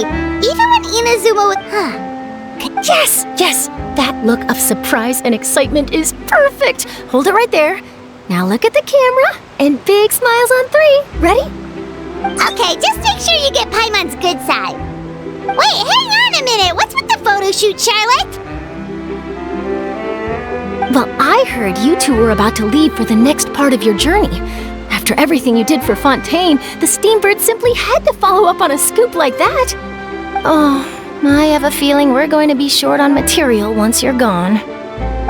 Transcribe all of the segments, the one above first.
happy! Even when Inazuma would... Yes, yes! That look of surprise and excitement is perfect! Hold it right there. Now look at the camera, and big smiles on 3. Ready? Okay, just make sure you get Paimon's good side. Wait, hang on a minute! What's with the photo shoot, Charlotte? Well, I heard you two were about to leave for the next part of your journey. After everything you did for Fontaine, the Steambird simply had to follow up on a scoop like that. Oh, I have a feeling we're going to be short on material once you're gone.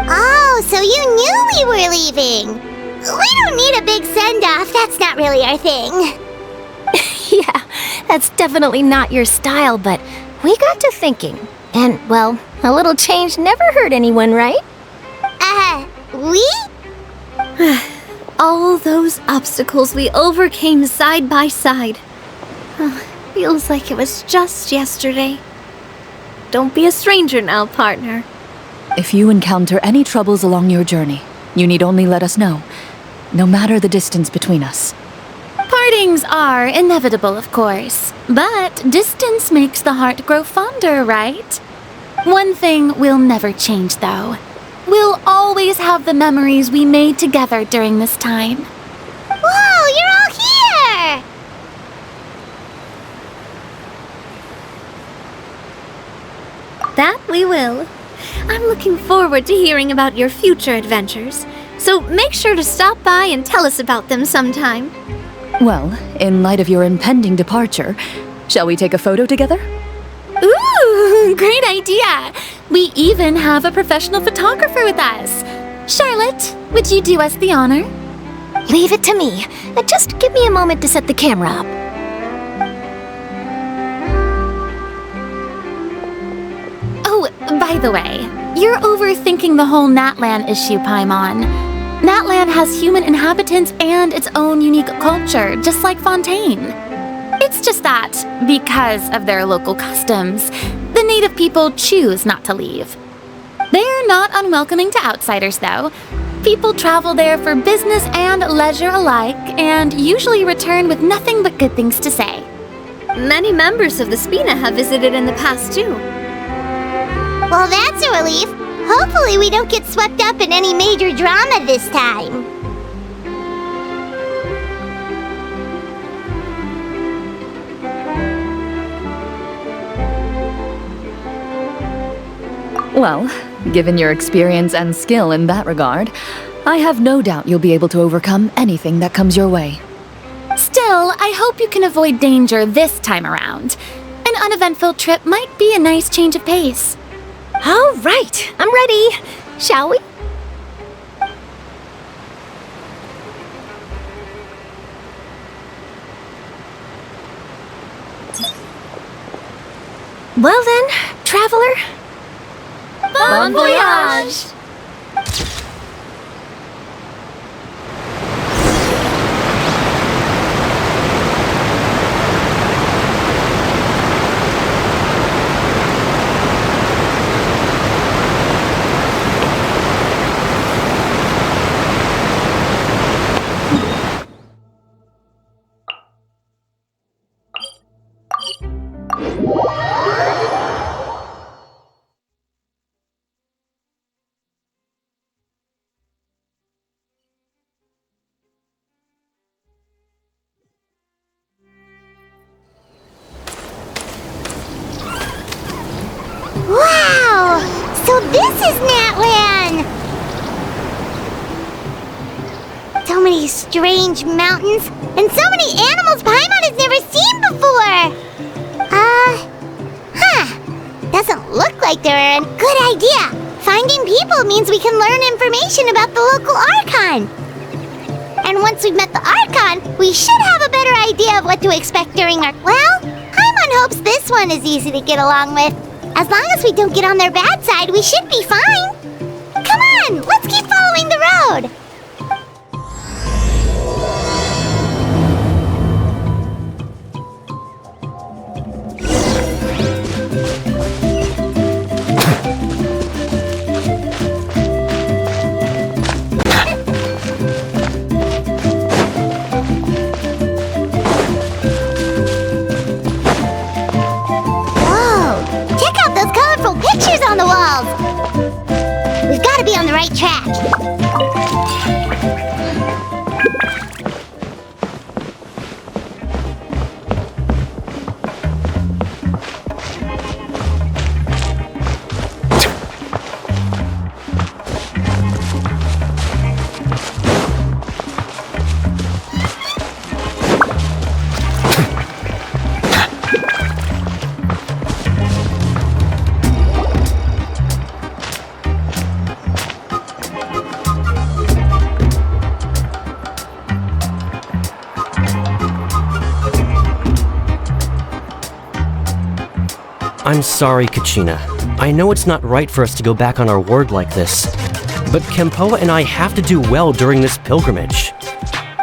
Oh, so you knew we were leaving. We don't need a big send-off. That's not really our thing. Yeah, that's definitely not your style, but we got to thinking. And, well, a little change never hurt anyone, right? We? All those obstacles we overcame side by side. Feels like it was just yesterday. Don't be a stranger now, partner. If you encounter any troubles along your journey, you need only let us know, no matter the distance between us. Partings are inevitable, of course, but distance makes the heart grow fonder, right? One thing will never change, though. We'll always have the memories we made together during this time. Whoa, you're all here! That we will. I'm looking forward to hearing about your future adventures, so make sure to stop by and tell us about them sometime. Well, in light of your impending departure, shall we take a photo together? Ooh, great idea! We even have a professional photographer with us. Charlotte, would you do us the honor? Leave it to me. Just give me a moment to set the camera up. Oh, by the way, you're overthinking the whole Natlan issue, Paimon. Natlan has human inhabitants and its own unique culture, just like Fontaine. It's just that, because of their local customs, the native people choose not to leave. They're not unwelcoming to outsiders, though. People travel there for business and leisure alike, and usually return with nothing but good things to say. Many members of the Spina have visited in the past, too. Well, that's a relief. Hopefully we don't get swept up in any major drama this time. Well, given your experience and skill in that regard, I have no doubt you'll be able to overcome anything that comes your way. Still, I hope you can avoid danger this time around. An uneventful trip might be a nice change of pace. All right, I'm ready. Shall we? Well then, traveler. Bon voyage! Wow! So this is Natlan! So many strange mountains, and so many animals Paimon has never seen before! Doesn't look like they're a good idea. Finding people means we can learn information about the local Archon. And once we've met the Archon, we should have a better idea of what to expect during our... Well, Paimon hopes this one is easy to get along with. As long as we don't get on their bad side, we should be fine. Come on, let's keep following the road. right track. I'm sorry, Kachina. I know it's not right for us to go back on our word like this, but Kempoa and I have to do well during this pilgrimage.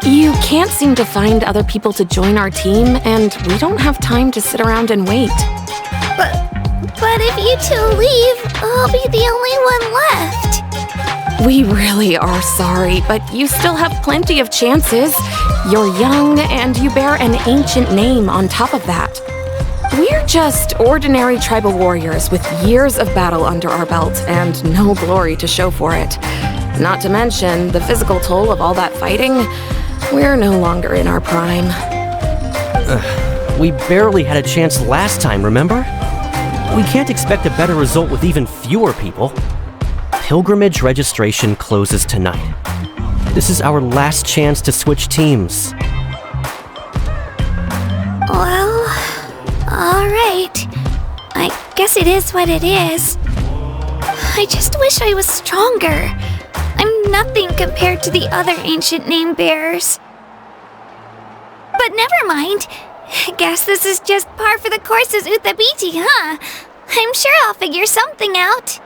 You can't seem to find other people to join our team, and we don't have time to sit around and wait. But if you two leave, I'll be the only one left. We really are sorry, but you still have plenty of chances. You're young, and you bear an ancient name on top of that. We're just ordinary tribal warriors with years of battle under our belt and no glory to show for it. Not to mention the physical toll of all that fighting. We're no longer in our prime. We barely had a chance last time, remember? We can't expect a better result with even fewer people. Pilgrimage registration closes tonight. This is our last chance to switch teams. Well, alright. I guess it is what it is. I just wish I was stronger. I'm nothing compared to the other ancient name bearers. But never mind. Guess this is just par for the course as Uthabiti, huh? I'm sure I'll figure something out.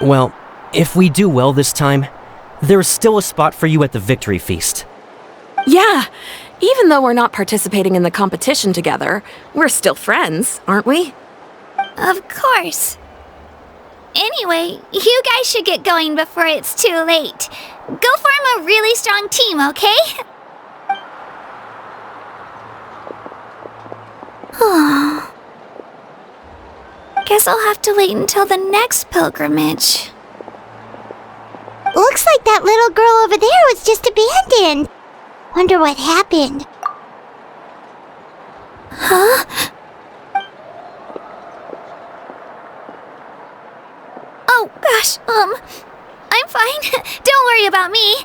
Well, if we do well this time, there's still a spot for you at the victory feast. Yeah, even though we're not participating in the competition together, we're still friends, aren't we? Of course. Anyway, you guys should get going before it's too late. Go form a really strong team, okay? Guess I'll have to wait until the next pilgrimage. Looks like that little girl over there was just abandoned. Wonder what happened. Huh? Oh, gosh, I'm fine. Don't worry about me.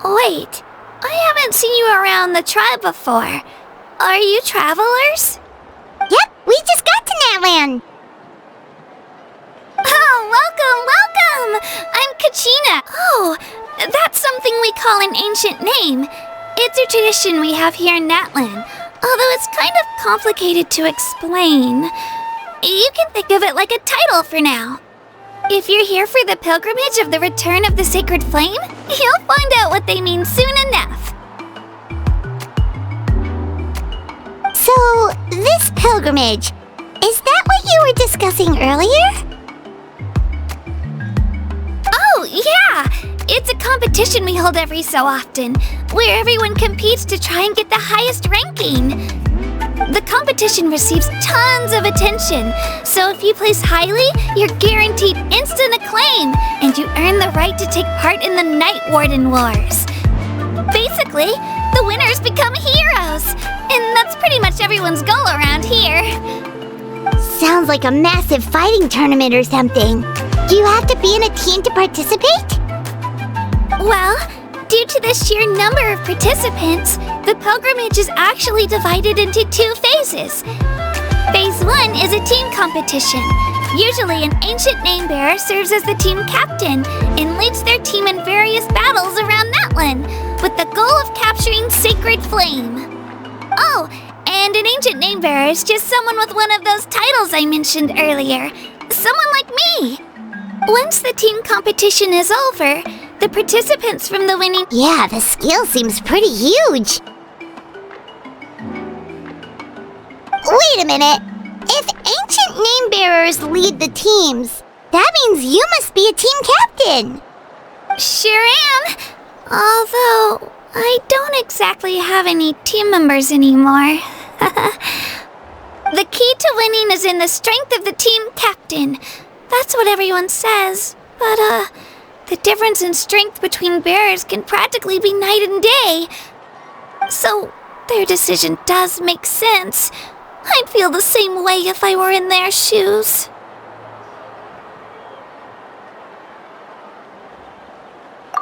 Wait, I haven't seen you around the tribe before. Are you travelers? Yep, we just got to Natlan. Oh, welcome! I'm Kachina. Oh, that's something we call an ancient name. It's a tradition we have here in Natlan, although it's kind of complicated to explain. You can think of it like a title for now. If you're here for the pilgrimage of the return of the sacred flame, you'll find out what they mean soon enough. So, this pilgrimage, is that what you were discussing earlier? Oh, yeah! It's a competition we hold every so often, where everyone competes to try and get the highest ranking. The competition receives tons of attention, so if you place highly, you're guaranteed instant acclaim, and you earn the right to take part in the Night Warden Wars. Basically, the winners become heroes, and that's pretty much everyone's goal around here. Sounds like a massive fighting tournament or something. Do you have to be in a team to participate? Well, due to the sheer number of participants, the pilgrimage is actually divided into 2 phases. Phase 1 is a team competition. Usually an ancient name bearer serves as the team captain and leads their team in various battles around Natlan, with the goal of capturing Sacred Flame. Oh, and an ancient name bearer is just someone with one of those titles I mentioned earlier. Someone like me. Once the team competition is over, the participants from the winning... Yeah, the scale seems pretty huge. Wait a minute. If ancient name bearers lead the teams, that means you must be a team captain. Sure am. Although, I don't exactly have any team members anymore. The key to winning is in the strength of the team captain. That's what everyone says. But, The difference in strength between bears can practically be night and day. So, their decision does make sense. I'd feel the same way if I were in their shoes.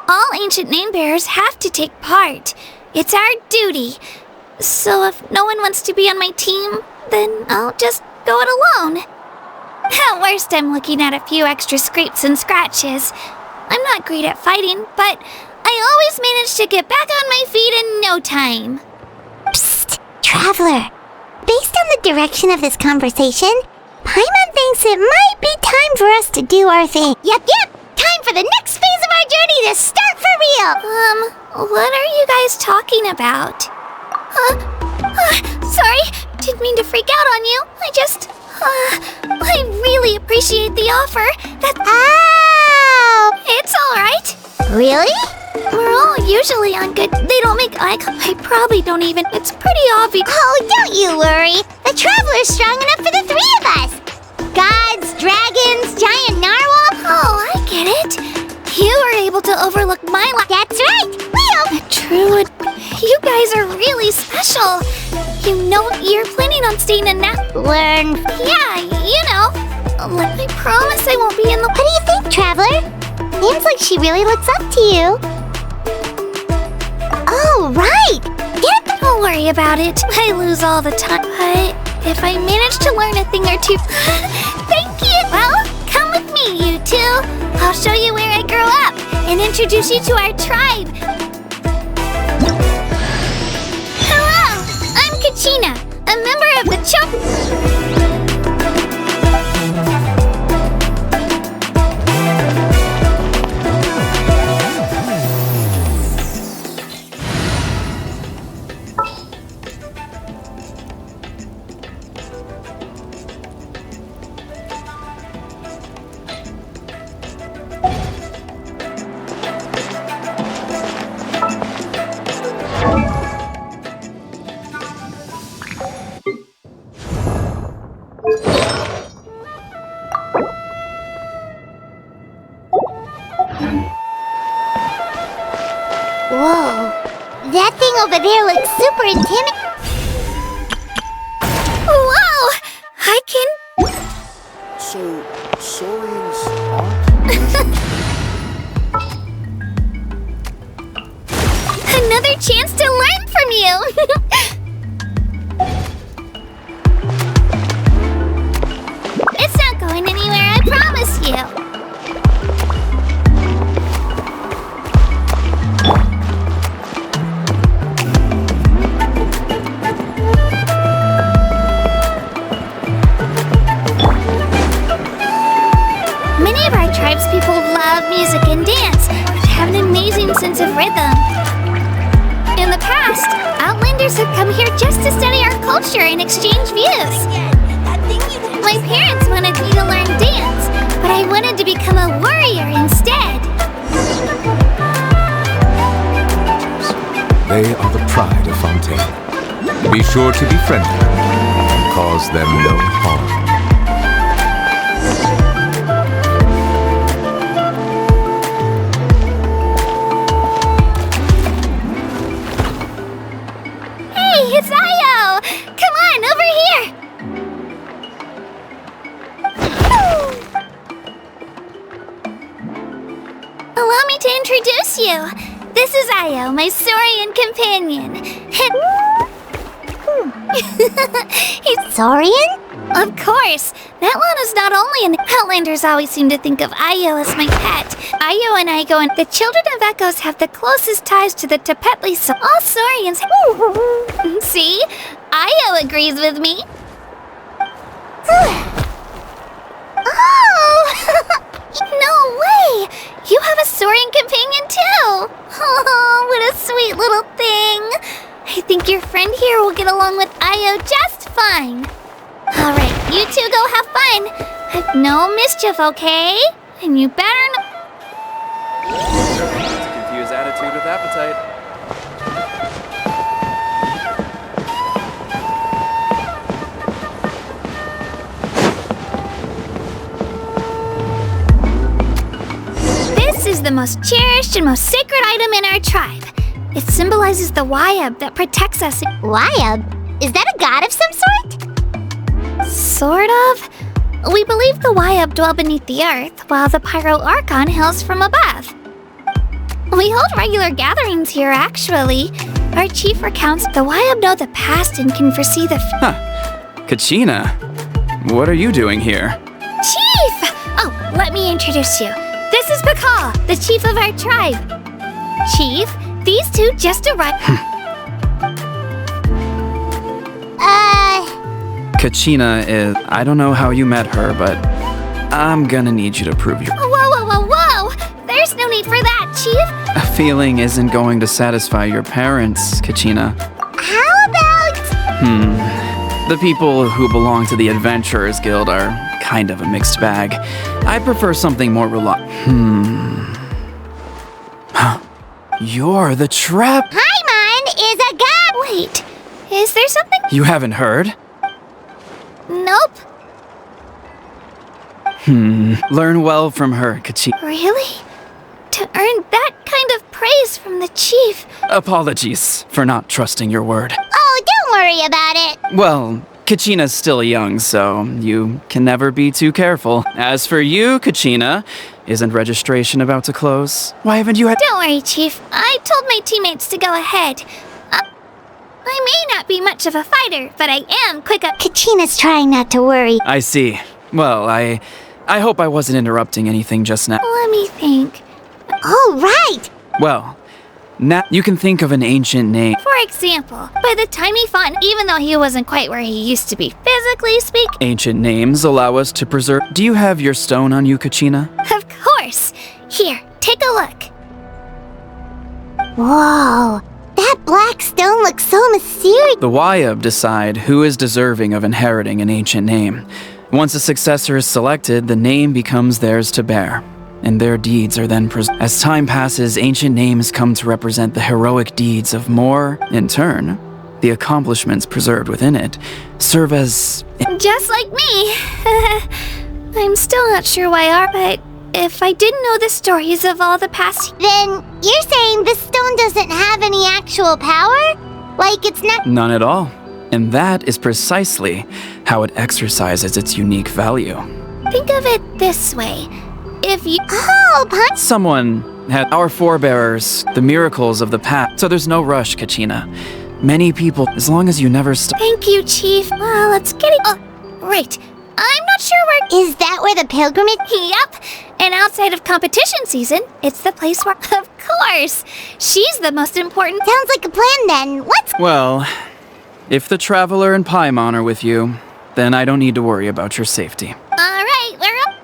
All ancient name bearers have to take part. It's our duty. So if no one wants to be on my team, then I'll just go it alone. At worst, I'm looking at a few extra scrapes and scratches. I'm not great at fighting, but I always manage to get back on my feet in no time. Psst, Traveler. Based on the direction of this conversation, Paimon thinks it might be time for us to do our thing. Yep. Time for the next phase of our journey to start for real. What are you guys talking about? Sorry, didn't mean to freak out on you. I really appreciate the offer. Ow! It's alright. Really? We're all usually on good. They don't make eye contact. I probably don't even. It's pretty obvious. Oh, don't you worry. The Traveler's strong enough for the three of us. Gods, dragons, giant narwhal. Oh, I get it. You were able to overlook my life. That's right. True. You guys are really special. You know, you're planning on staying in Learn. Yeah, you know. Like, I promise I won't be in the. What do you think, Traveler? Seems like she really looks up to you. Oh, right. Don't worry about it. I lose all the time. But if I manage to learn a thing or two. Thank you. Well, come with me, you two. I'll show you where I grew up and introduce you to our tribe. Hello, I'm Kachina, a member of the Whoa. That thing over there looks super intimidating. Whoa! I can... So, Saurians aren't? Another chance to learn from you! It's not going anywhere, I promise you. Many of our tribespeople love music and dance, but have an amazing sense of rhythm. In the past, Outlanders have come here just to study our culture and exchange views. My parents wanted me to learn dance, but I wanted to become a warrior instead. They are the pride of Fontaine. Be sure to be friendly and cause them no harm. It's Ayo! Come on, over here! Allow me to introduce you. This is Ayo, my Saurian companion. He's Saurian? Of course! Natlan is not only an Outlanders always seem to think of Ayo as my pet. Ayo and Aigo and the children of Echoes have the closest ties to the Tepetli, so all Saurians. See? Ayo agrees with me. Oh! No way! You have a Saurian companion too! Oh, what a sweet little thing! I think your friend here will get along with Ayo just fine. Alright, you two go have fun. I've no mischief, okay? And you better not. Confuse attitude with appetite. This This is the most cherished and most sacred item in our tribe. It symbolizes the Wayab that protects us. Wayab? Is that a god of some sort? Sort of. We believe the Wayab dwell beneath the earth, while the Pyro Archon hails from above. We hold regular gatherings here, actually. Our chief recounts the Wayab know the past and can foresee the Kachina, what are you doing here? Chief! Oh, let me introduce you. This is Pakal, the chief of our tribe. Chief, these two just arrived. Kachina is... I don't know how you met her, but I'm gonna need you to prove your... Whoa! There's no need for that, Chief. A feeling isn't going to satisfy your parents, Kachina. How about... The people who belong to the Adventurers Guild are kind of a mixed bag. I prefer something more You're the trap... Paimon is a god! Wait, is there something? You haven't heard? Nope. Learn well from her, Kachina. Really? To earn that kind of praise from the chief. Apologies for not trusting your word. Oh, don't worry about it. Well, Kachina's still young, so you can never be too careful. As for you, Kachina, isn't registration about to close? Why haven't you had— Don't worry, Chief. I told my teammates to go ahead. I may not be much of a fighter, but I am quick up. Kachina's trying not to worry. I see. Well, I hope I wasn't interrupting anything just now. Let me think. Oh, right! Well, now you can think of an ancient name. For example, by the time he fought, even though he wasn't quite where he used to be physically speaking. Ancient names allow us to preserve— Do you have your stone on you, Kachina? Of course. Here, take a look. Whoa, that black stone looks so mysterious. The Wayab decide who is deserving of inheriting an ancient name. Once a successor is selected, the name becomes theirs to bear, and their deeds are then preserved. As time passes, ancient names come to represent the heroic deeds of more. In turn, the accomplishments preserved within it serve as— Just like me. I'm still not sure why but if I didn't know the stories of all the past— Then you're saying this stone doesn't have any actual power? Like it's not— None at all. And that is precisely how it exercises its unique value. Think of it this way. If you— Oh, Punch! Someone had our forebearers, the miracles of the past. So there's no rush, Kachina. Many people, as long as you never stop— Thank you, Chief. Well, let's get it— Oh, right. I'm not sure where— Is that where the pilgrimage— Yep. And outside of competition season, it's the place where— Of course. She's the most important— Sounds like a plan then. What's— Well, if the Traveler and Paimon are with you, then I don't need to worry about your safety. All right, we're up.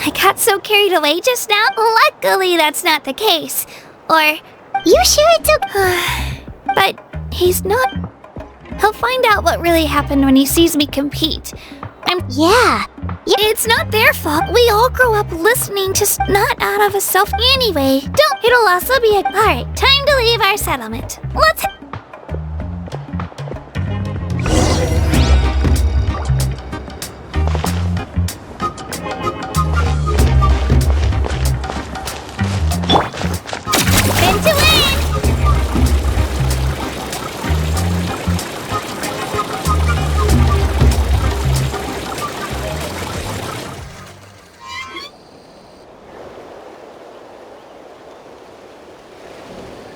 I got so carried away just now. Luckily, that's not the case. Or— You sure it's okay? But he's not. He'll find out what really happened when he sees me compete. Yeah. It's not their fault. We all grow up listening to not out of a self anyway. Don't. It'll also be a— All right, time to leave our settlement. Let's— Spin to win!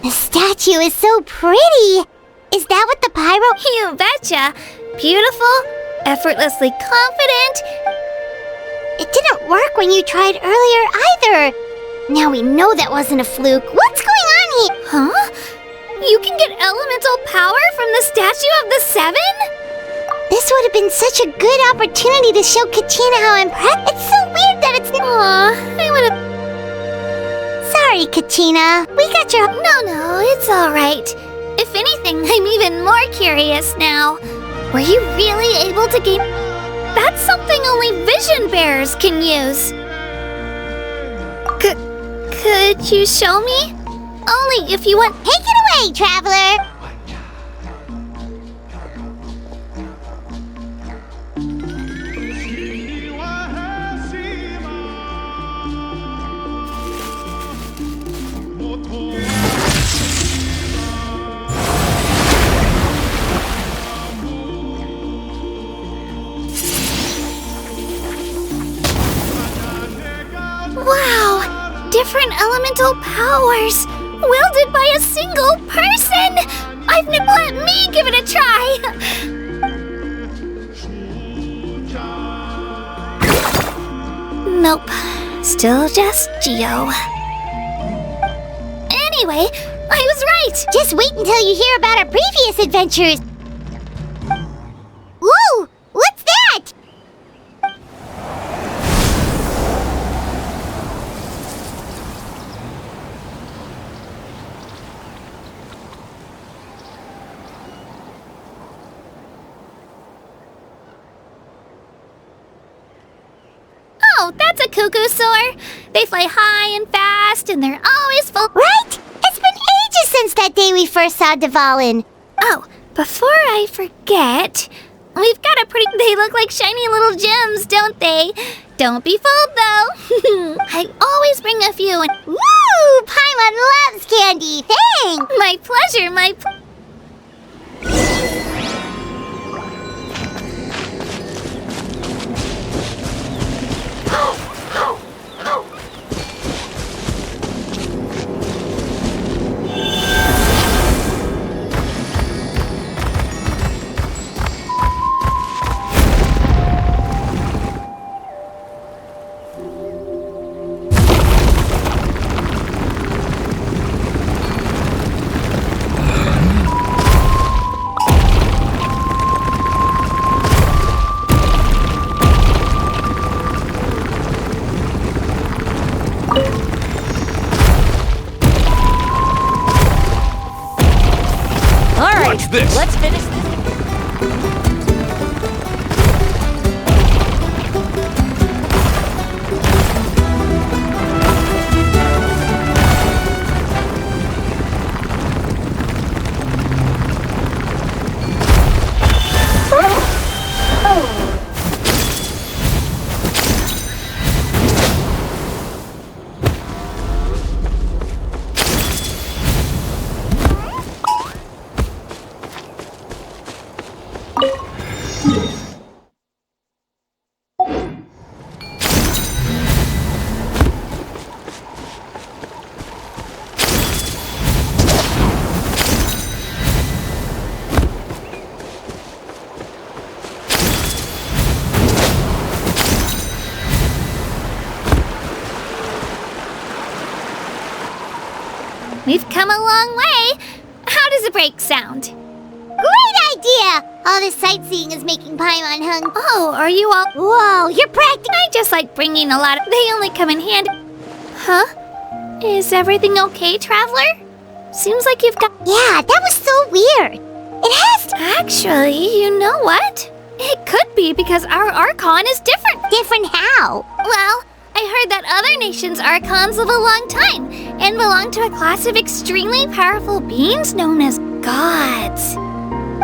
The statue is so pretty. Is that what the pyro— You betcha. Beautiful, effortlessly confident. It didn't work when you tried earlier either. Now we know that wasn't a fluke. What's going on here? Huh? You can get elemental power from the Statue of the Seven? This would have been such a good opportunity to show Kachina how impressed— It's so weird that it's— Aw, I would have— Sorry, Kachina. We got your— No, it's all right. If anything, I'm even more curious now. Were you really able to gain— That's something only vision bearers can use. Could you show me? Only if you want— Take it away, Traveler! Wow! Different elemental powers, wielded by a single person! Let me give it a try! Nope. Still just Geo. Anyway, I was right! Just wait until you hear about our previous adventures. Whoa! What's that? Oh, that's a cuckoo soar. They fly high and fast, and they're always full. Right? It's been ages since that day we first saw Dvalin. Oh, before I forget, we've got a pretty... They look like shiny little gems, don't they? Don't be fooled, though. I always bring a few and... Woo! Paimon loves candy. Thanks. My pleasure, Alright, this. let's finish this. We've come a long way. How does a break sound? Great idea! All this sightseeing is making Paimon hungry. Oh, are you all... Whoa, you're practically... I just like bringing a lot of... They only come in handy. Huh? Is everything okay, Traveler? Seems like you've got... Yeah, that was so weird. It has to... Actually, you know what? It could be because our Archon is different. Different how? Well, I heard that other nations' Archons live a long time and belong to a class of extremely powerful beings known as gods.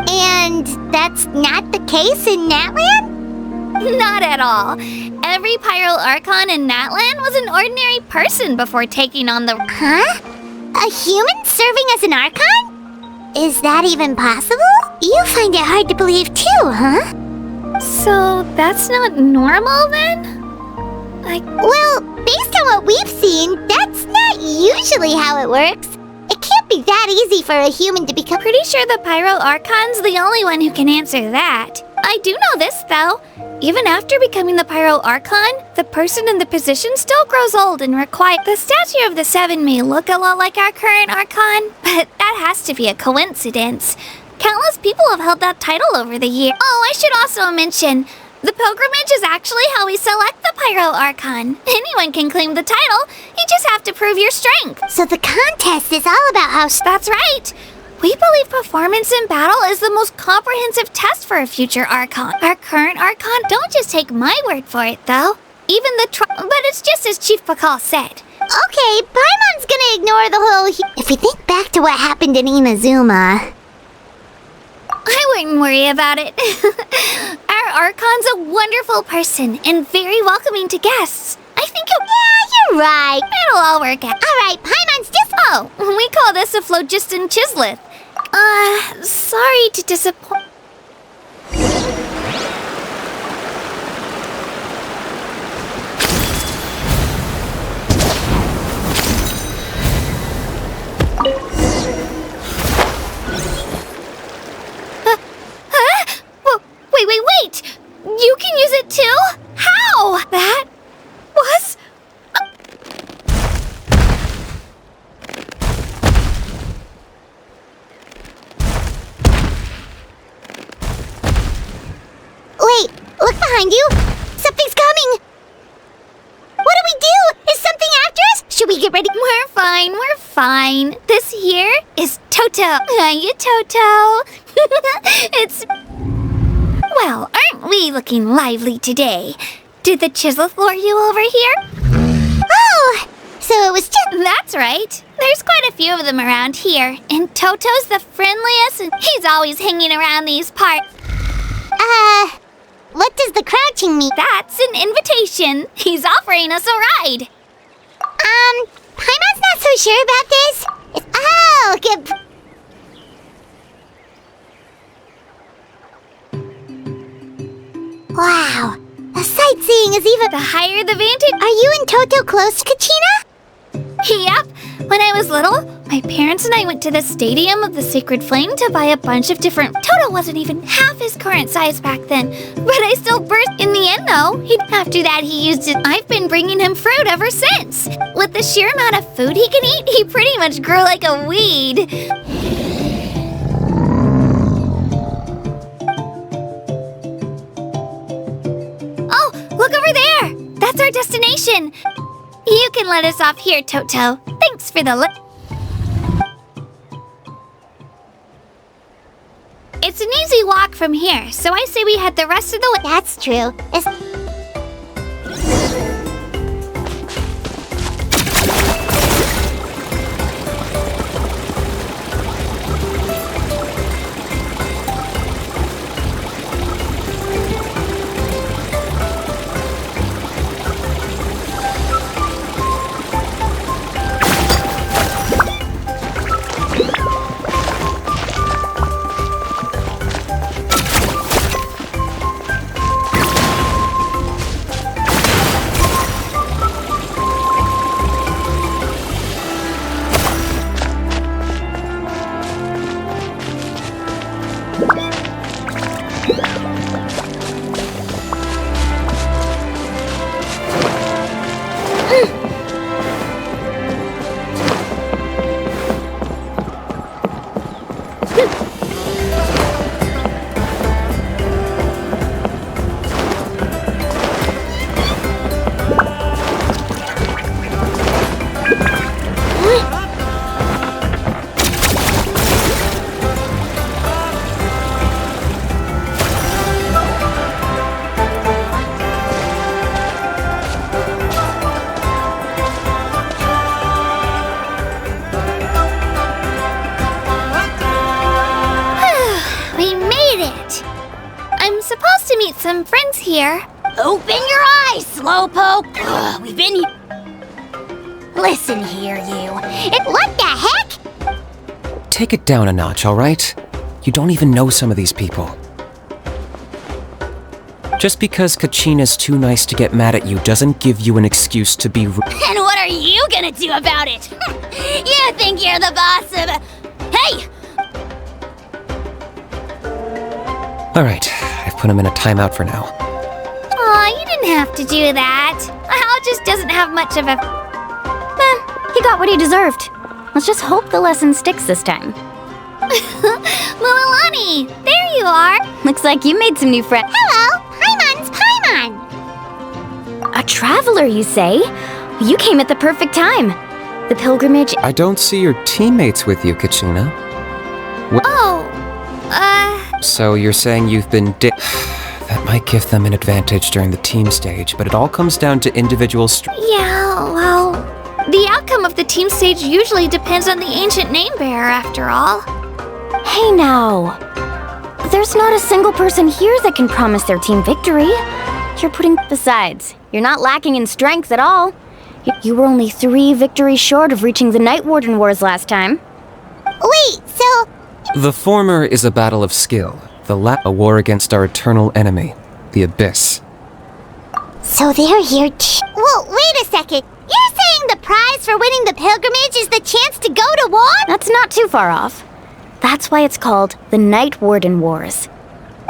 And that's not the case in Natlan? Not at all. Every Pyro Archon in Natlan was an ordinary person before taking on the... Huh? A human serving as an Archon? Is that even possible? You find it hard to believe too, huh? So that's not normal then? Well, based on what we've seen, that's not usually how it works. It can't be that easy for a human to become... Pretty sure the Pyro Archon's the only one who can answer that. I do know this, though. Even after becoming the Pyro Archon, the person in the position still grows old and requires... The statue of the Seven may look a lot like our current Archon, but that has to be a coincidence. Countless people have held that title over the years. Oh, I should also mention... The pilgrimage is actually how we select the Pyro Archon. Anyone can claim the title. You just have to prove your strength. So the contest is all about how... That's right. We believe performance in battle is the most comprehensive test for a future Archon. Our current Archon, don't just take my word for it, though. Even the but it's just as Chief Pakal said. Okay, Paimon's gonna ignore the whole... If we think back to what happened in Inazuma... I wouldn't worry about it. Our Archon's a wonderful person and very welcoming to guests. I think you'll... Yeah, you're right. It'll all work out. Alright, Paimon's just... Oh, we call this a phlogiston chisleth. Sorry to disappoint... Ow! That was... Wait, look behind you! Something's coming! What do we do? Is something after us? Should we get ready? We're fine. This here is Toto. Hiya, Toto. It's... Well, aren't we looking lively today? Did the chisel lure you over here? Oh! So it was just... That's right. There's quite a few of them around here, and Toto's the friendliest, and he's always hanging around these parts. What does the crouching mean? That's an invitation. He's offering us a ride. Paimon's not so sure about this. Oh, good. Wow, the sightseeing is even... The higher the vantage... Are you and Toto close, Kachina? Yep. When I was little, my parents and I went to the Stadium of the Sacred Flame to buy a bunch of different... Toto wasn't even half his current size back then, but I still burst in the end, though. After that, he used it. I've been bringing him fruit ever since. With the sheer amount of food he can eat, he pretty much grew like a weed. Oh, look over there! That's our destination. You can let us off here, Toto. Thanks for the It's an easy walk from here, so I say we head the rest of the way. That's true. Some friends here. Open your eyes, Slowpoke! We've been... Listen here, you. What the heck? Take it down a notch, alright? You don't even know some of these people. Just because Kachina's too nice to get mad at you doesn't give you an excuse to be rude. And what are you gonna do about it? You think you're the boss of... Hey! Alright, I've put him in a timeout for now. Aw, you didn't have to do that. Hal just doesn't have much of a... He got what he deserved. Let's just hope the lesson sticks this time. Lilani, there you are. Looks like you made some new friends. Hello, Paimon's Paimon. A traveler, you say? You came at the perfect time. The pilgrimage... I don't see your teammates with you, Kachina. So you're saying you've been That might give them an advantage during the team stage, but it all comes down to individual Yeah, well... The outcome of the team stage usually depends on the ancient name bearer, after all. Hey now! There's not a single person here that can promise their team victory. You're putting... Besides, you're not lacking in strength at all. You were only 3 victories short of reaching the Night Warden Wars last time. Wait, so... The former is a battle of skill. The latter, a war against our eternal enemy, the Abyss. So they're here Whoa, wait a second. You're saying the prize for winning the pilgrimage is the chance to go to war? That's not too far off. That's why it's called the Night Warden Wars.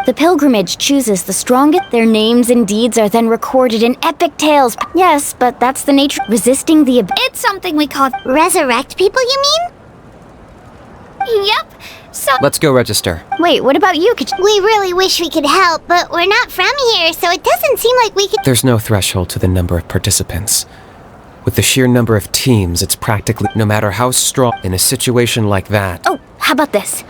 The pilgrimage chooses the strongest. Their names and deeds are then recorded in epic tales. Yes, but that's the nature. Resisting the It's something we call... Resurrect people, you mean? Yep. So... Let's go register. Wait, what about you? We really wish we could help, but we're not from here, so it doesn't seem like we could... There's no threshold to the number of participants. With the sheer number of teams, it's practically no matter how strong in a situation like that. Oh, how about this?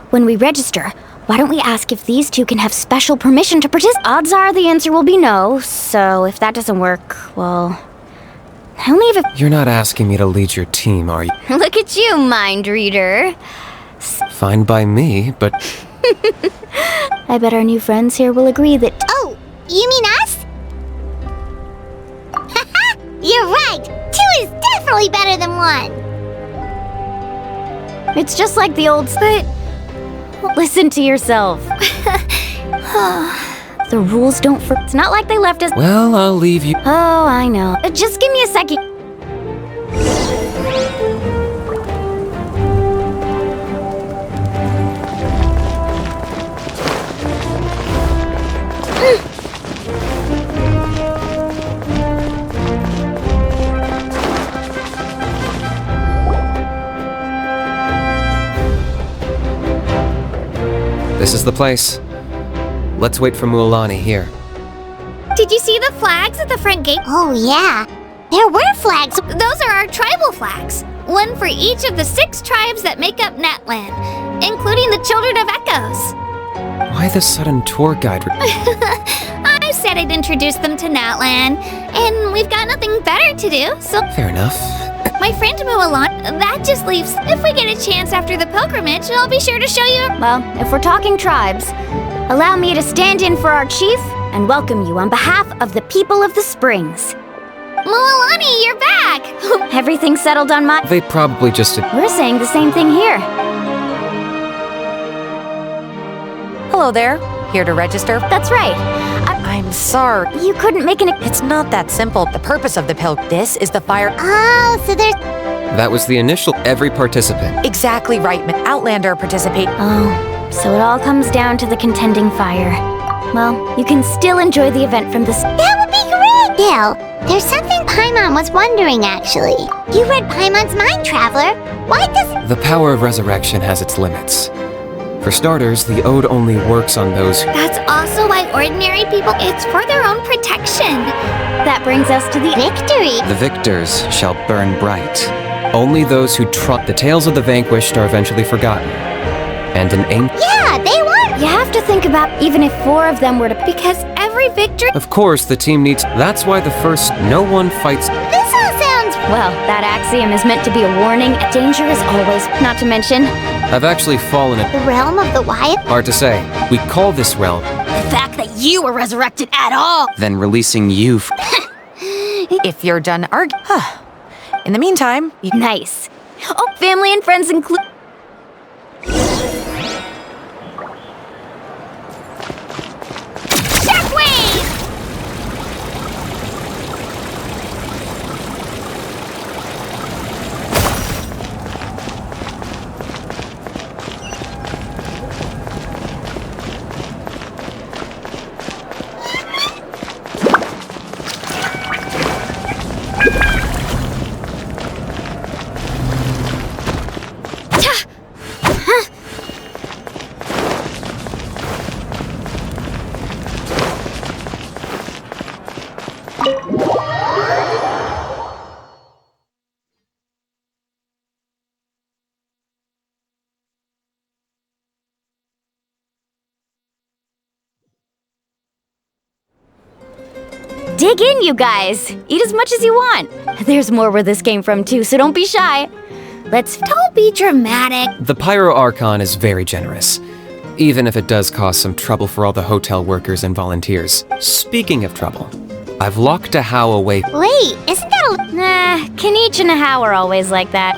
When we register, why don't we ask if these two can have special permission to participate? Odds are the answer will be no, so if that doesn't work, well... Only if You're not asking me to lead your team, are you? Look at you, mind reader. Fine by me, but... I bet our new friends here will agree that... Oh, you mean us? You're right! 2 is definitely better than 1! It's just like the old... But... Listen to yourself. The rules don't... It's not like they left us... Well, I'll leave you... Oh, I know. Just give me a second. This is the place. Let's wait for Mualani here. Did you see the flags at the front gate? Oh, yeah. There were flags. Those are our tribal flags. One for each of the 6 tribes that make up Natlan, including the Children of Echoes. Why the sudden tour guide? I said I'd introduce them to Natlan, and we've got nothing better to do, so... Fair enough. My friend Mualani, that just leaves... If we get a chance after the pilgrimage, I'll be sure to show you... Well, if we're talking tribes, allow me to stand in for our chief and welcome you on behalf of the people of the Springs. Mualani, you're back! Everything settled on my... They probably just... We're saying the same thing here. Hello there. Here to register? That's right. I'm sorry. You couldn't make an... It's not that simple. The purpose of the This is the fire... Oh, so there's... That was the initial... Every participant. Exactly right. Outlander participate. Oh, so it all comes down to the contending fire. Well, you can still enjoy the event from this... That would be great, Gil. There's something Paimon was wondering, actually. You read Paimon's Mind Traveler. Why does... The power of resurrection has its limits. For starters, the ode only works on those who... That's also why ordinary people... It's for their own protection. That brings us to the... Victory. The victors shall burn bright. Only those who trump the tales of the vanquished are eventually forgotten. And an aim... Yeah, they won. You have to think about even if 4 of them were to... Because every victory... Of course, the team needs... That's why the first... No one fights... This all sounds... Well, that axiom is meant to be a warning. Danger is always... Not to mention... I've actually fallen in... The realm of the Wyatt? Hard to say. We call this realm... The fact that you were resurrected at all! Then releasing you... If you're done arguing... In the meantime... Nice. Oh, family and friends include... Dig in, you guys! Eat as much as you want! There's more where this came from, too, so don't be shy. Don't be dramatic. The Pyro Archon is very generous. Even if it does cause some trouble for all the hotel workers and volunteers. Speaking of trouble, I've locked a How away... Wait, isn't that a... Nah, Kenichi and How are always like that.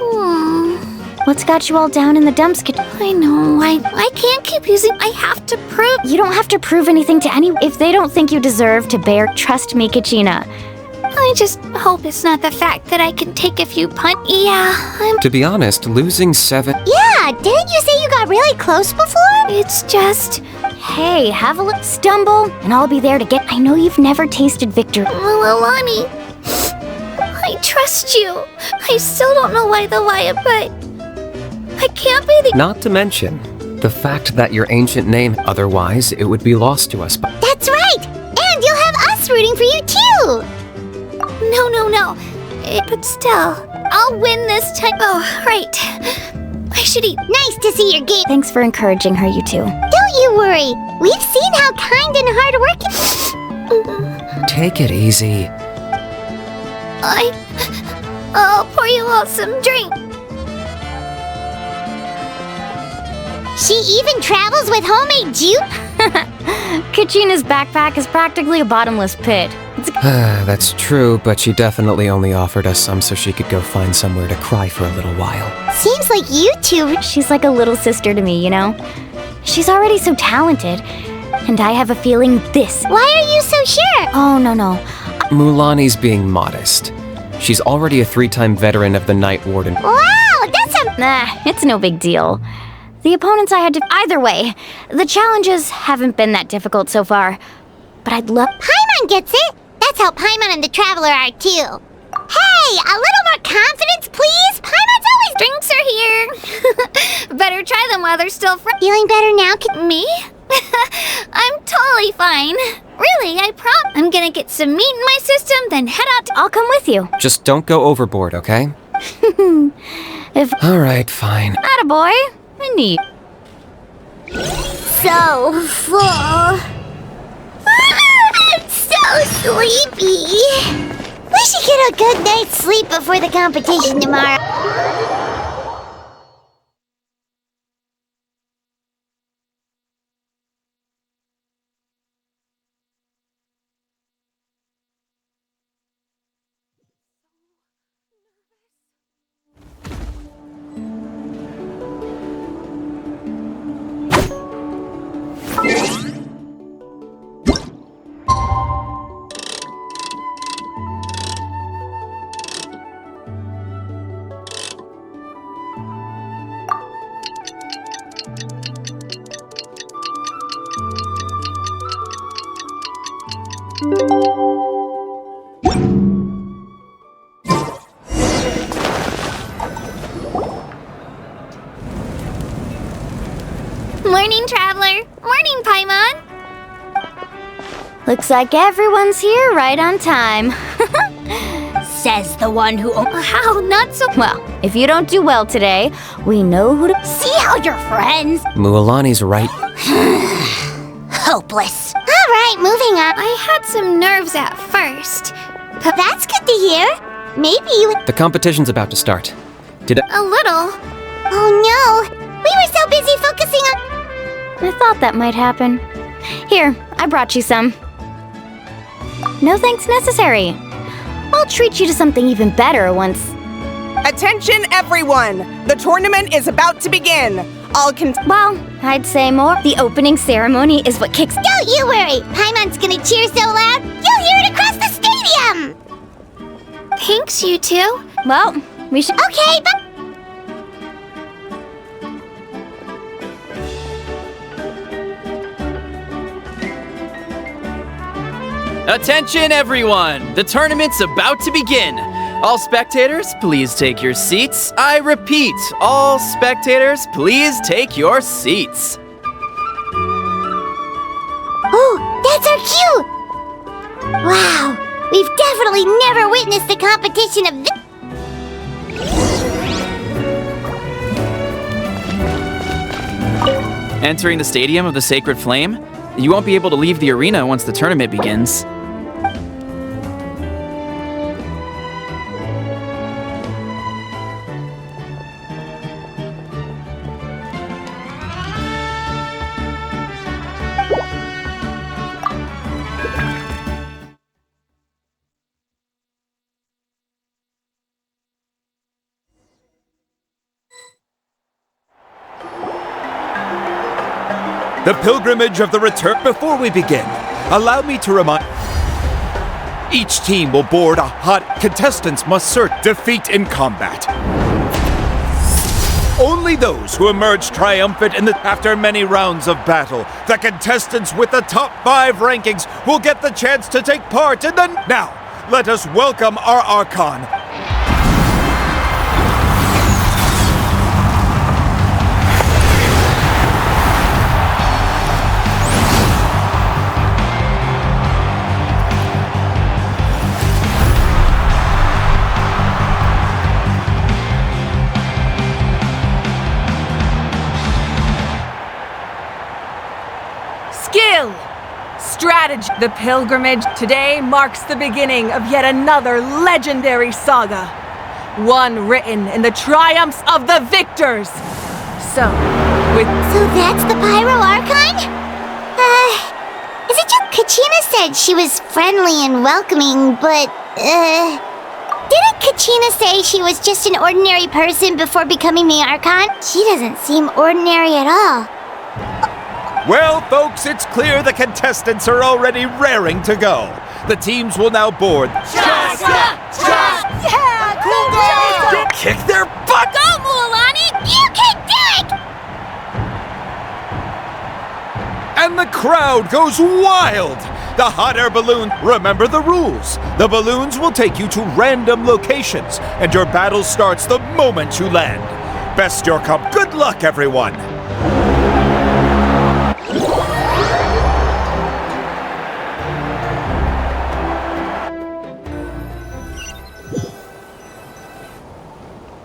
What's got you all down in the dumps? I know, I can't keep using... I have to prove... You don't have to prove anything to anyone. If they don't think you deserve to bear, trust me, Kachina. I just hope it's not the fact that I can take a few Yeah, To be honest, losing 7... Yeah, didn't you say you got really close before? It's just... Hey, have a look. Stumble, and I'll be there to get. I know you've never tasted victory. Alani, I trust you. I still don't know why the Wyatt, but I can't be the. Not to mention the fact that your ancient name, otherwise it would be lost to us. That's right! And you'll have us rooting for you too! No. But still, I'll win this time. Oh, right. I should eat. Nice to see your game. Thanks for encouraging her, you two. Don't you worry. We've seen how kind and hardworking. Take it easy. I'll pour you all some drink. She even travels with homemade juice? Kachina's backpack is practically a bottomless pit. That's true, but she definitely only offered us some so she could go find somewhere to cry for a little while. Seems like you two. She's like a little sister to me, you know? She's already so talented, and I have a feeling this. Why are you so sure? Oh, no. Mulani's being modest. She's already a 3-time veteran of the Night Warden. Wow, that's a... Nah, it's no big deal. The opponents I had to... Either way, the challenges haven't been that difficult so far. But I'd love... Paimon gets it. That's how Paimon and the Traveler are too. Hey, a little more confidence, please. Paimon's always... Drinks are here. Better try them while they're still fresh. Feeling better now? Me? I'm totally fine. Really, I promise. I'm gonna get some meat in my system, then head out to... I'll come with you. Just don't go overboard, okay? Alright, fine. Attaboy. Neat. So full. I'm so sleepy. We should get a good night's sleep before the competition tomorrow. Morning, Traveler. Morning, Paimon. Looks like everyone's here right on time. Says the one who... How? Not so... Well, if you don't do well today, we know who to... See how you're friends? Mulani's right. Hopeless. All right, moving on. I had some nerves at first. But that's good to hear. Maybe you... The competition's about to start. Did I... A little. Oh no. We were so busy focusing on... I thought that might happen. Here, I brought you some. No thanks necessary. I'll treat you to something even better once... Attention, everyone! The tournament is about to begin. Well, I'd say more. The opening ceremony is what kicks... Don't you worry! Paimon's gonna cheer so loud, you'll hear it across the stadium! Thanks, you two. Well, we should... Okay, but... Attention, everyone! The tournament's about to begin. All spectators, please take your seats. I repeat, all spectators, please take your seats. Oh, that's our cue! Wow, we've definitely never witnessed a competition of this. Entering the Stadium of the Sacred Flame, you won't be able to leave the arena once the tournament begins. The pilgrimage of the return. Before we begin, allow me to remind... Each team will board a hot... Contestants must search defeat in combat. only those who emerge triumphant after many rounds of battle. The contestants with the top 5 rankings will get the chance to take part in the... Now, let us welcome our Archon. Skill! Strategy! The pilgrimage today marks the beginning of yet another legendary saga. One written in the triumphs of the victors. So that's the Pyro Archon? Is it just Kachina said she was friendly and welcoming, but, didn't Kachina say she was just an ordinary person before becoming the Archon? She doesn't seem ordinary at all. Well, folks, it's clear the contestants are already raring to go. The teams will now board. Yeah, Go kick their butt! Go, Mualani! You can do it! And the crowd goes wild! The hot air balloon, remember the rules. The balloons will take you to random locations, and your battle starts the moment you land. Best your cup. Good luck, everyone!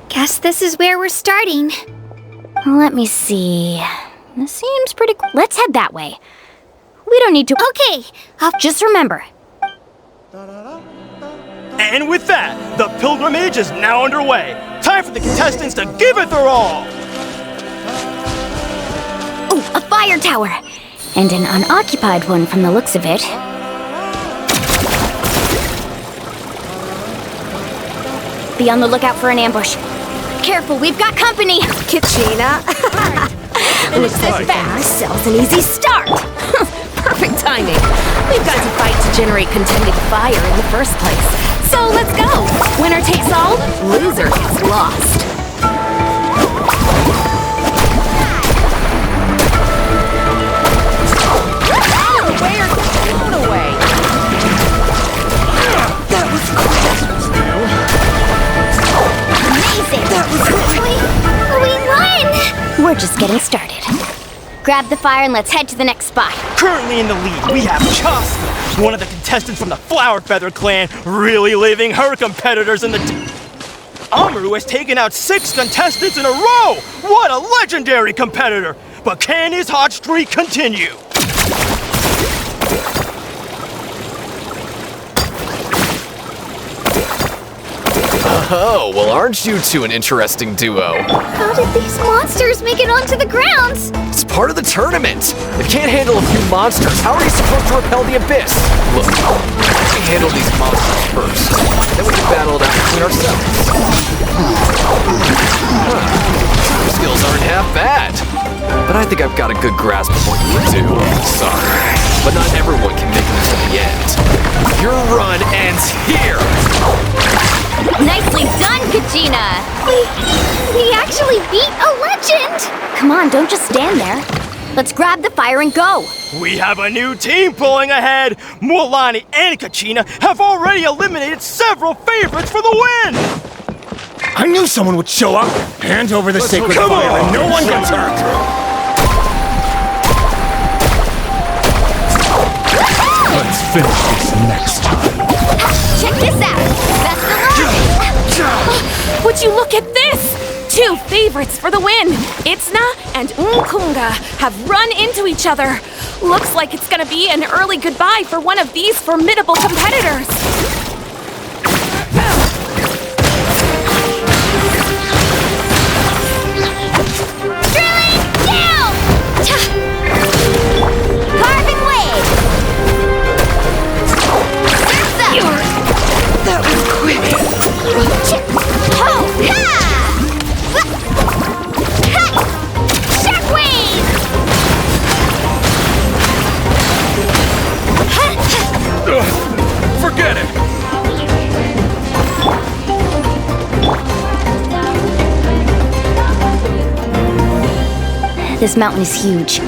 Guess this is where we're starting. Let me see. This seems pretty cool. Let's head that way. We don't need to... Okay, Just remember. And with that, the pilgrimage is now underway. Time for the contestants to give it their all! Oh, a fire tower! And an unoccupied one from the looks of it. Be on the lookout for an ambush. Careful, we've got company! Kachina. Let's get ourselves an easy start! Perfect timing. We've got to fight to generate contending fire in the first place. So let's go. Winner takes all, loser gets lost. Where's blown away? That was Amazing! That was we won! We're just getting started. Grab the fire and let's head to the next spot. Currently in the lead, we have Chasta, one of the contestants from the Flower Feather clan, really leaving her competitors in the... Amaru has taken out 6 contestants in a row! What a legendary competitor! But can his hot streak continue? Oh, well, aren't you two an interesting duo? How did these monsters make it onto the grounds? It's part of the tournament. If you can't handle a few monsters, how are you supposed to repel the abyss? Look, we handle these monsters first, then we can battle it out between ourselves. Skills aren't half bad, but I think I've got a good grasp of what you do. Sorry, but not everyone can make it to the end. Your run ends here. Nicely done, Kachina! We actually beat a legend! Come on, don't just stand there. Let's grab the fire and go! We have a new team pulling ahead! Mualani and Kachina have already eliminated several favorites for the win! I knew someone would show up! Hand over the sacred fire and no one gets hurt! Let's finish this next time. Check this out! Best of luck! Would you look at this? 2 favorites for the win! Itzna and Nkunga have run into each other. Looks like it's gonna be an early goodbye for one of these formidable competitors. Drilling down! Carving wave! That was quick. Shockwave! Forget it! This mountain is huge.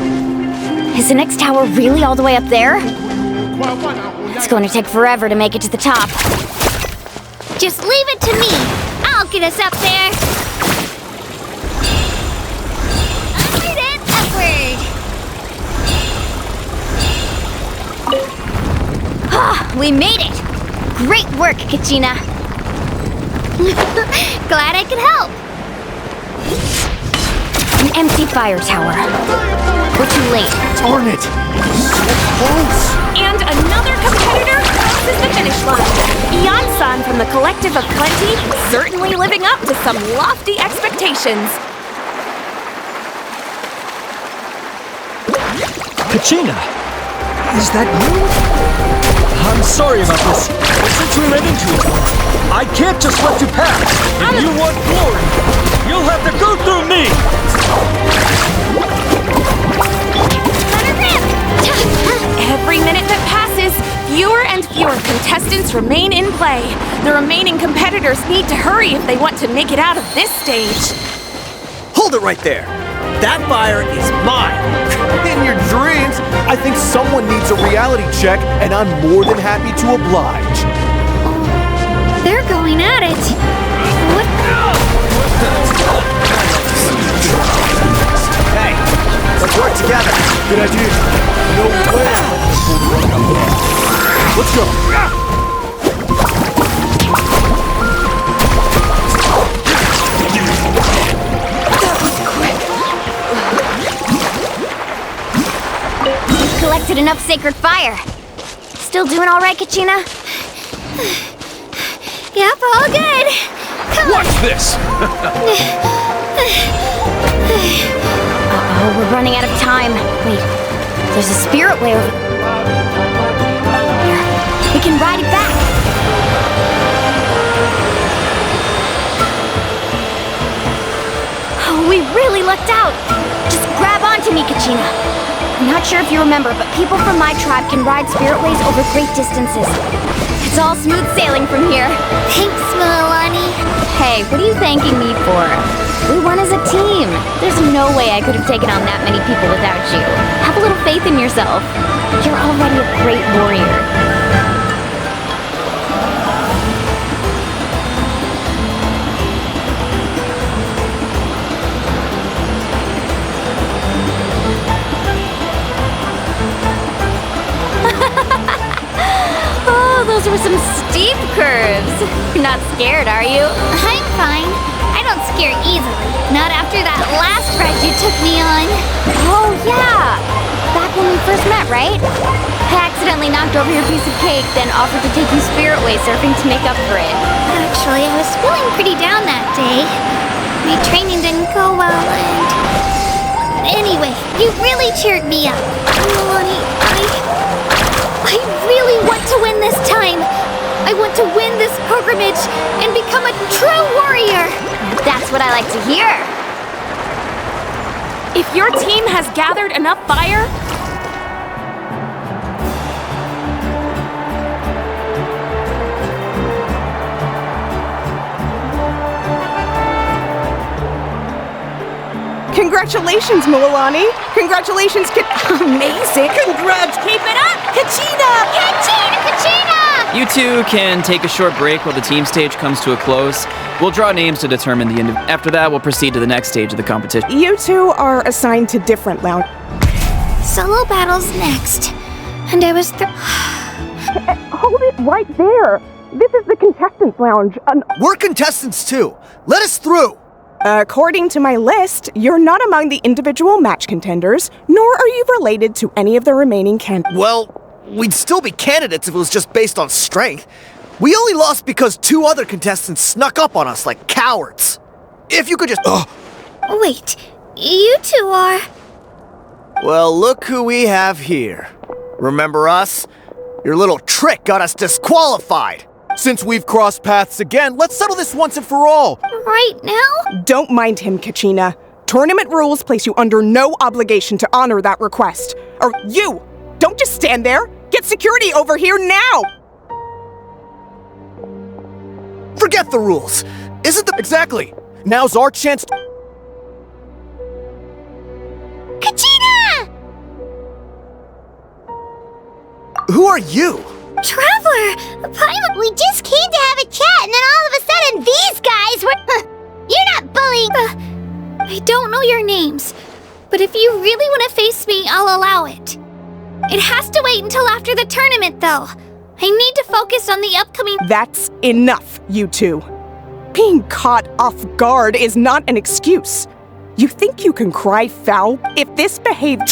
Is the next tower really all the way up there? It's going to take forever to make it to the top. Just leave it to me. I'll get us up there. Upward and upward. Ah, we made it! Great work, Kachina. Glad I could help. An empty fire tower. We're too late. Darn it! And another competitor crosses the finish line. Beyond-san from the Collective of Plenty, certainly living up to some lofty expectations. Kachina! Is that you? I'm sorry about this, but since we ran into each other, I can't just let you pass. If you want glory, you'll have to go through me! Every minute that passes, fewer and fewer contestants remain in play. The remaining competitors need to hurry if they want to make it out of this stage. Hold it right there! That fire is mine! In your dreams, I think someone needs a reality check, and I'm more than happy to oblige. They're going at it. What? Hey, let's work together. Good idea. No way. Let's go. We've collected enough sacred fire. Still doing all right, Kachina? Yep, all good. Come Watch this! Uh-oh, we're running out of time. Wait, there's a spirit way over there. We can ride it back. Oh, we really lucked out. Just grab onto me, Kachina. I'm not sure if you remember, but people from my tribe can ride spiritways over great distances. It's all smooth sailing from here. Thanks, Milani. Hey, what are you thanking me for? We won as a team. There's no way I could have taken on that many people without you. Have a little faith in yourself. You're already a great warrior. Those were some steep curves. You're not scared, are you? I'm fine. I don't scare easily. Not after that last ride you took me on. Oh, yeah. Back when we first met, right? I accidentally knocked over your piece of cake, then offered to take you spiritway surfing to make up for it. Actually, I was feeling pretty down that day. My training didn't go well, and... Anyway, you really cheered me up. Milani, I really want to win this time! I want to win this pilgrimage and become a true warrior! That's what I like to hear! If your team has gathered enough fire, Congratulations, Milani! Congratulations, amazing! Congrats! Keep it up, Kachina! Kachina! You two can take a short break while the team stage comes to a close. We'll draw names to determine the end. After that, we'll proceed to the next stage of the competition. You two are assigned to different lounge. Solo battles next. And I was Hold it right there! This is the contestants' lounge. We're contestants too! Let us through! According to my list, you're not among the individual match contenders, nor are you related to any of the remaining candidates. Well, we'd still be candidates if it was just based on strength. We only lost because two other contestants snuck up on us like cowards. If you could just... Wait, you two are... Well, look who we have here. Remember us? Your little trick got us disqualified. Since we've crossed paths again, let's settle this once and for all. Right now? Don't mind him, Kachina. Tournament rules place you under no obligation to honor that request. Or you! Don't just stand there! Get security over here now! Forget the rules. Isn't the... Exactly. Now's our chance to... are you? Traveler! Paimon! We just came to have a chat, and then all of a sudden these guys were... You're not bullying... I don't know your names, but if you really want to face me, I'll allow it. It has to wait until after the tournament, though. I need to focus on the upcoming... That's enough, you two. Being caught off guard is not an excuse. You think you can cry foul if this behavior...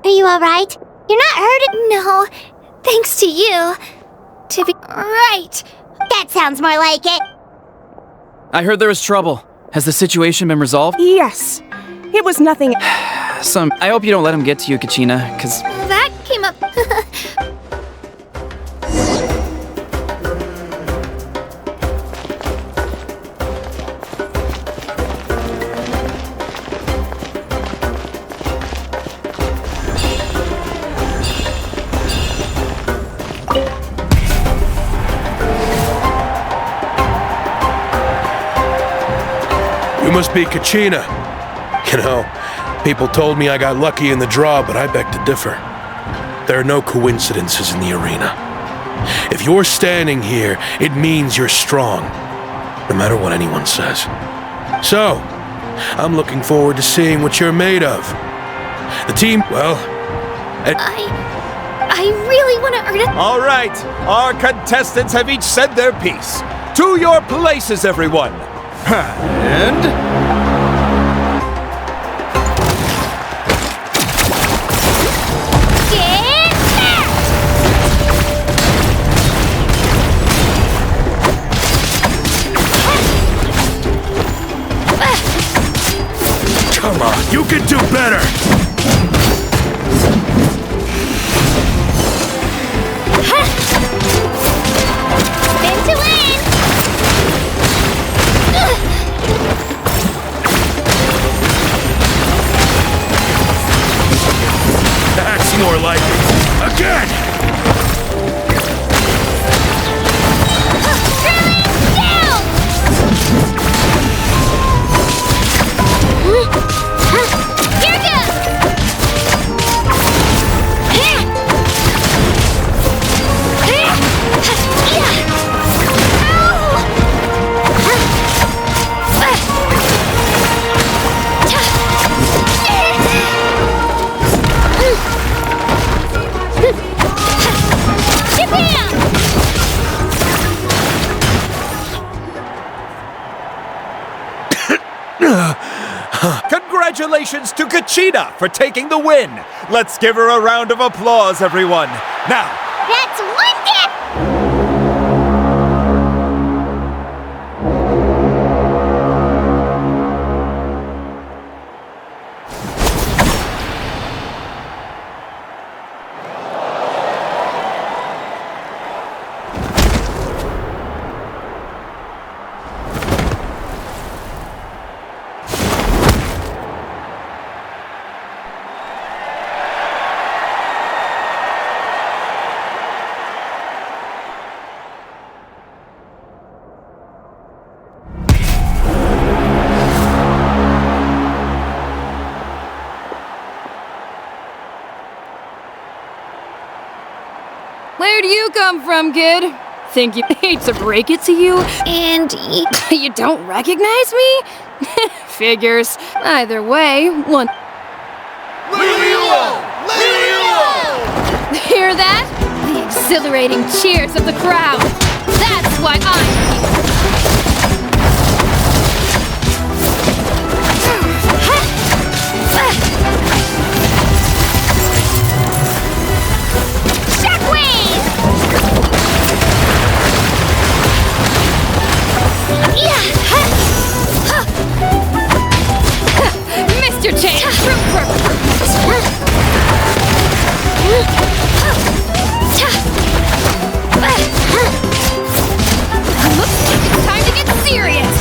Are you alright? You're not hurting? No, thanks to you. To be right. That sounds more like it. I heard there was trouble. Has the situation been resolved? Yes. It was nothing... I hope you don't let him get to you, Kachina, because... That came up... You must be Kachina. You know, people told me I got lucky in the draw, but I beg to differ. There are no coincidences in the arena. If you're standing here, it means you're strong, no matter what anyone says. So, I'm looking forward to seeing what you're made of. The team, well... I really want to earn it. All right, our contestants have each said their piece. To your places, everyone. And... Come on, you can do better! Spin to win! That's more like it. Again! Congratulations to Kachina for taking the win. Let's give her a round of applause, everyone. Now, that's wonderful! Where do you come from, kid? Think you hate to break it to you? And you don't recognize me? Figures. Either way, one... Hear that? The exhilarating cheers of the crowd. That's why I'm here. Missed your chance. Looks like it's time to get serious.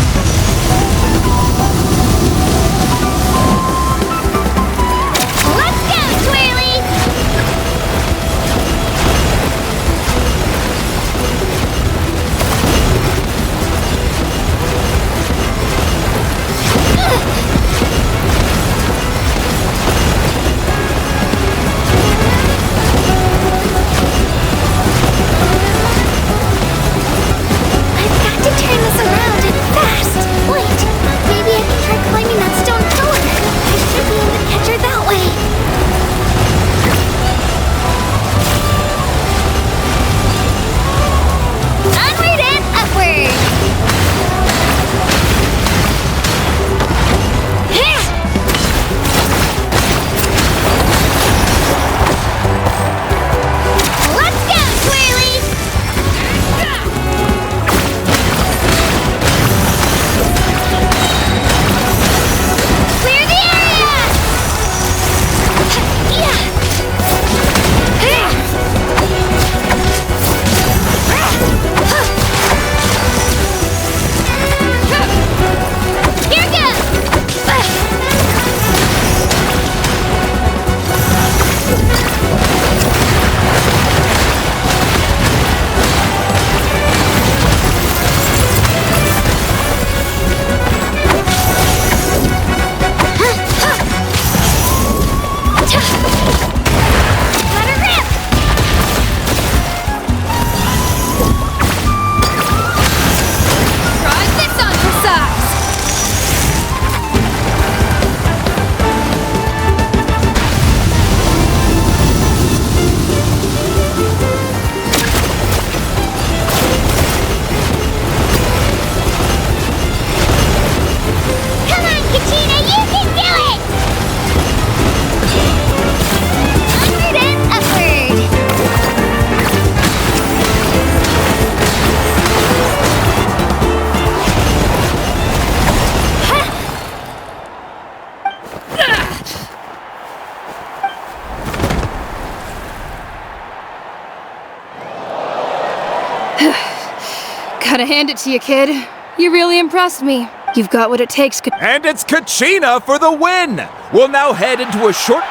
Gotta hand it to you, kid. You really impressed me. You've got what it takes. And it's Kachina for the win! We'll now head into a short...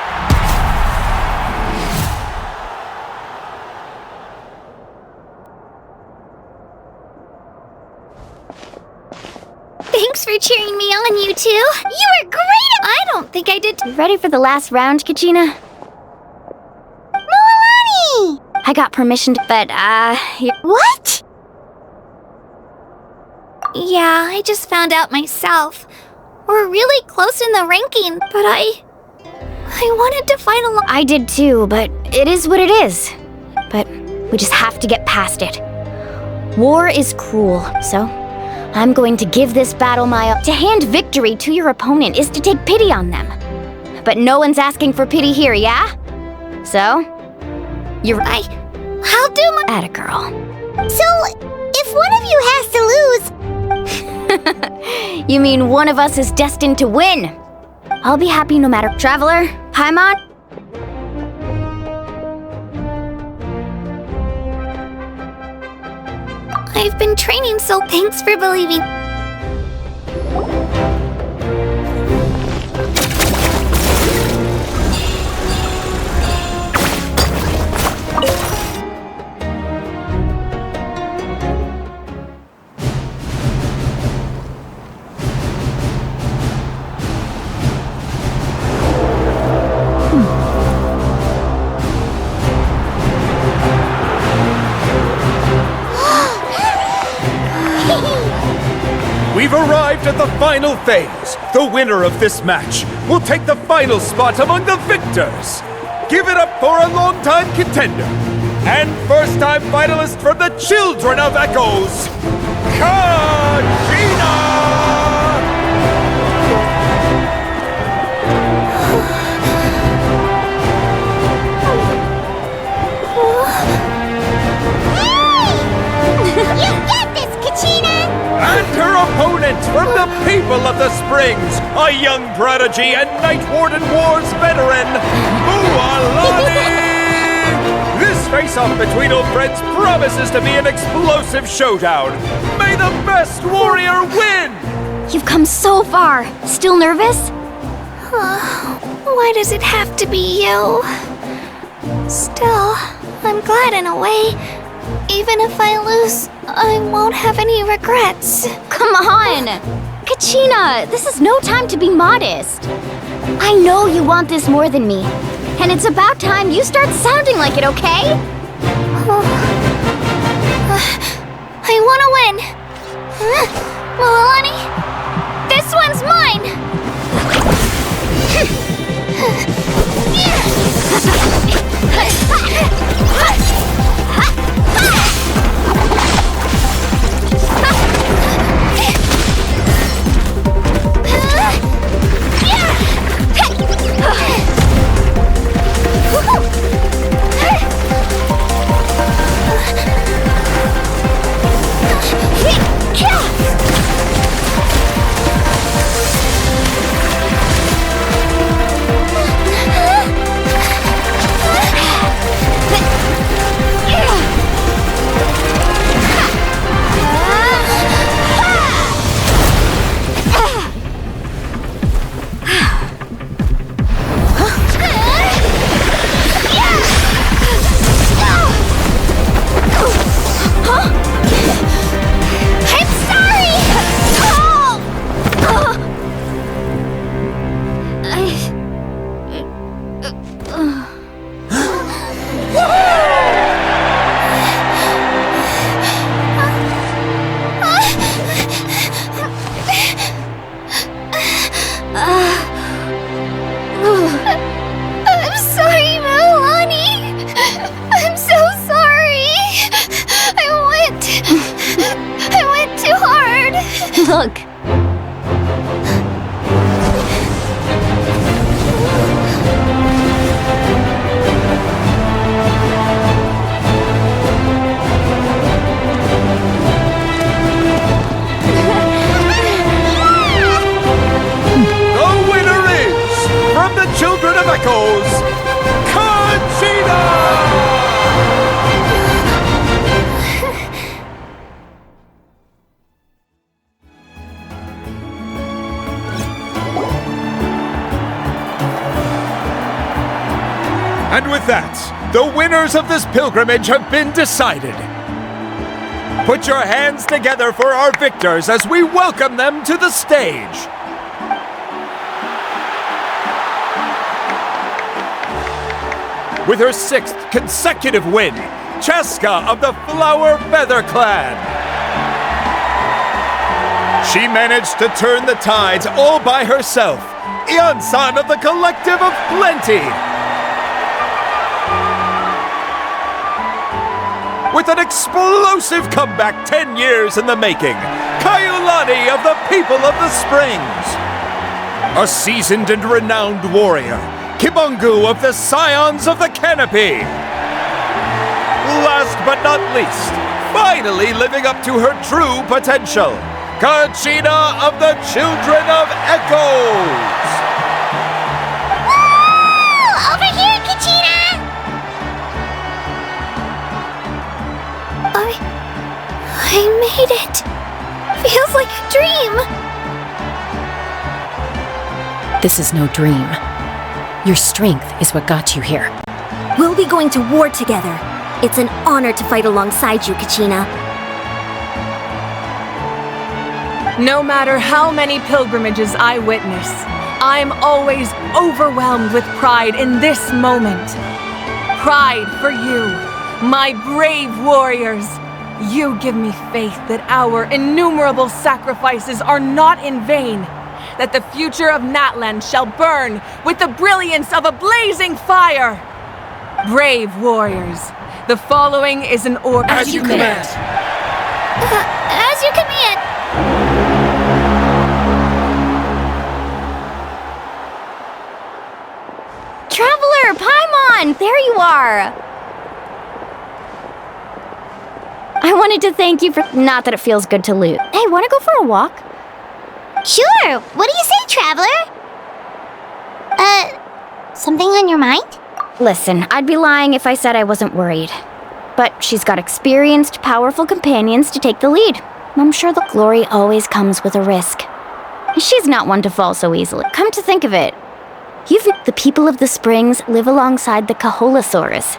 Thanks for cheering me on, you two. You were great! I don't think I did. Ready for the last round, Kachina? Milani! I got permission to, but, What? Yeah, I just found out myself. We're really close in the ranking, but I wanted to fight along. I did too, but it is what it is. But we just have to get past it. War is cruel, so I'm going to give this battle my... To hand victory to your opponent is to take pity on them. But no one's asking for pity here, yeah? So, you're... I'll do my... Atta girl. So, if one of you has to lose... You mean one of us is destined to win? I'll be happy no matter. Traveler, Paimon? I've been training, so thanks for believing. We've arrived at the final phase. The winner of this match will take the final spot among the victors. Give it up for a long-time contender and first-time finalist from the Children of Echoes, Kachina! You got this, Kachina! And her opponent from the people of the Springs, a young prodigy and Night Warden Wars veteran, Mualani! This face-off between old friends promises to be an explosive showdown. May the best warrior win! You've come so far. Still nervous? Why does it have to be you? Still, I'm glad in a way. Even if I lose, I won't have any regrets. Come on! Kachina, this is no time to be modest. I know you want this more than me. And it's about time you start sounding like it, okay? I want to win. Mualani, this one's mine! Look. The winner is, from the Children of Echoes, Kachina! The winners of this pilgrimage have been decided. Put your hands together for our victors as we welcome them to the stage. With her 6th consecutive win, Cheska of the Flower Feather Clan. She managed to turn the tides all by herself. Ian-san of the Collective of Plenty. With an explosive comeback 10 years in the making, Kaiulani of the People of the Springs. A seasoned and renowned warrior, Kibungu of the Scions of the Canopy. Last but not least, finally living up to her true potential, Kachina of the Children of Echoes! Woo! Over here, Kachina! I made it. Feels like a dream. This is no dream. Your strength is what got you here. We'll be going to war together. It's an honor to fight alongside you, Kachina. No matter how many pilgrimages I witness, I'm always overwhelmed with pride in this moment. Pride for you, my brave warriors. You give me faith that our innumerable sacrifices are not in vain, that the future of Natlan shall burn with the brilliance of a blazing fire. Brave warriors, the following is an order. As you command. As you command. Traveler, Paimon, there you are! I wanted to thank you for... Not that it feels good to loot. Hey, wanna go for a walk? Sure. What do you say, Traveler? Something on your mind? Listen, I'd be lying if I said I wasn't worried. But she's got experienced, powerful companions to take the lead. I'm sure the glory always comes with a risk. She's not one to fall so easily. Come to think of it, the people of the Springs live alongside the Kaholasaurus.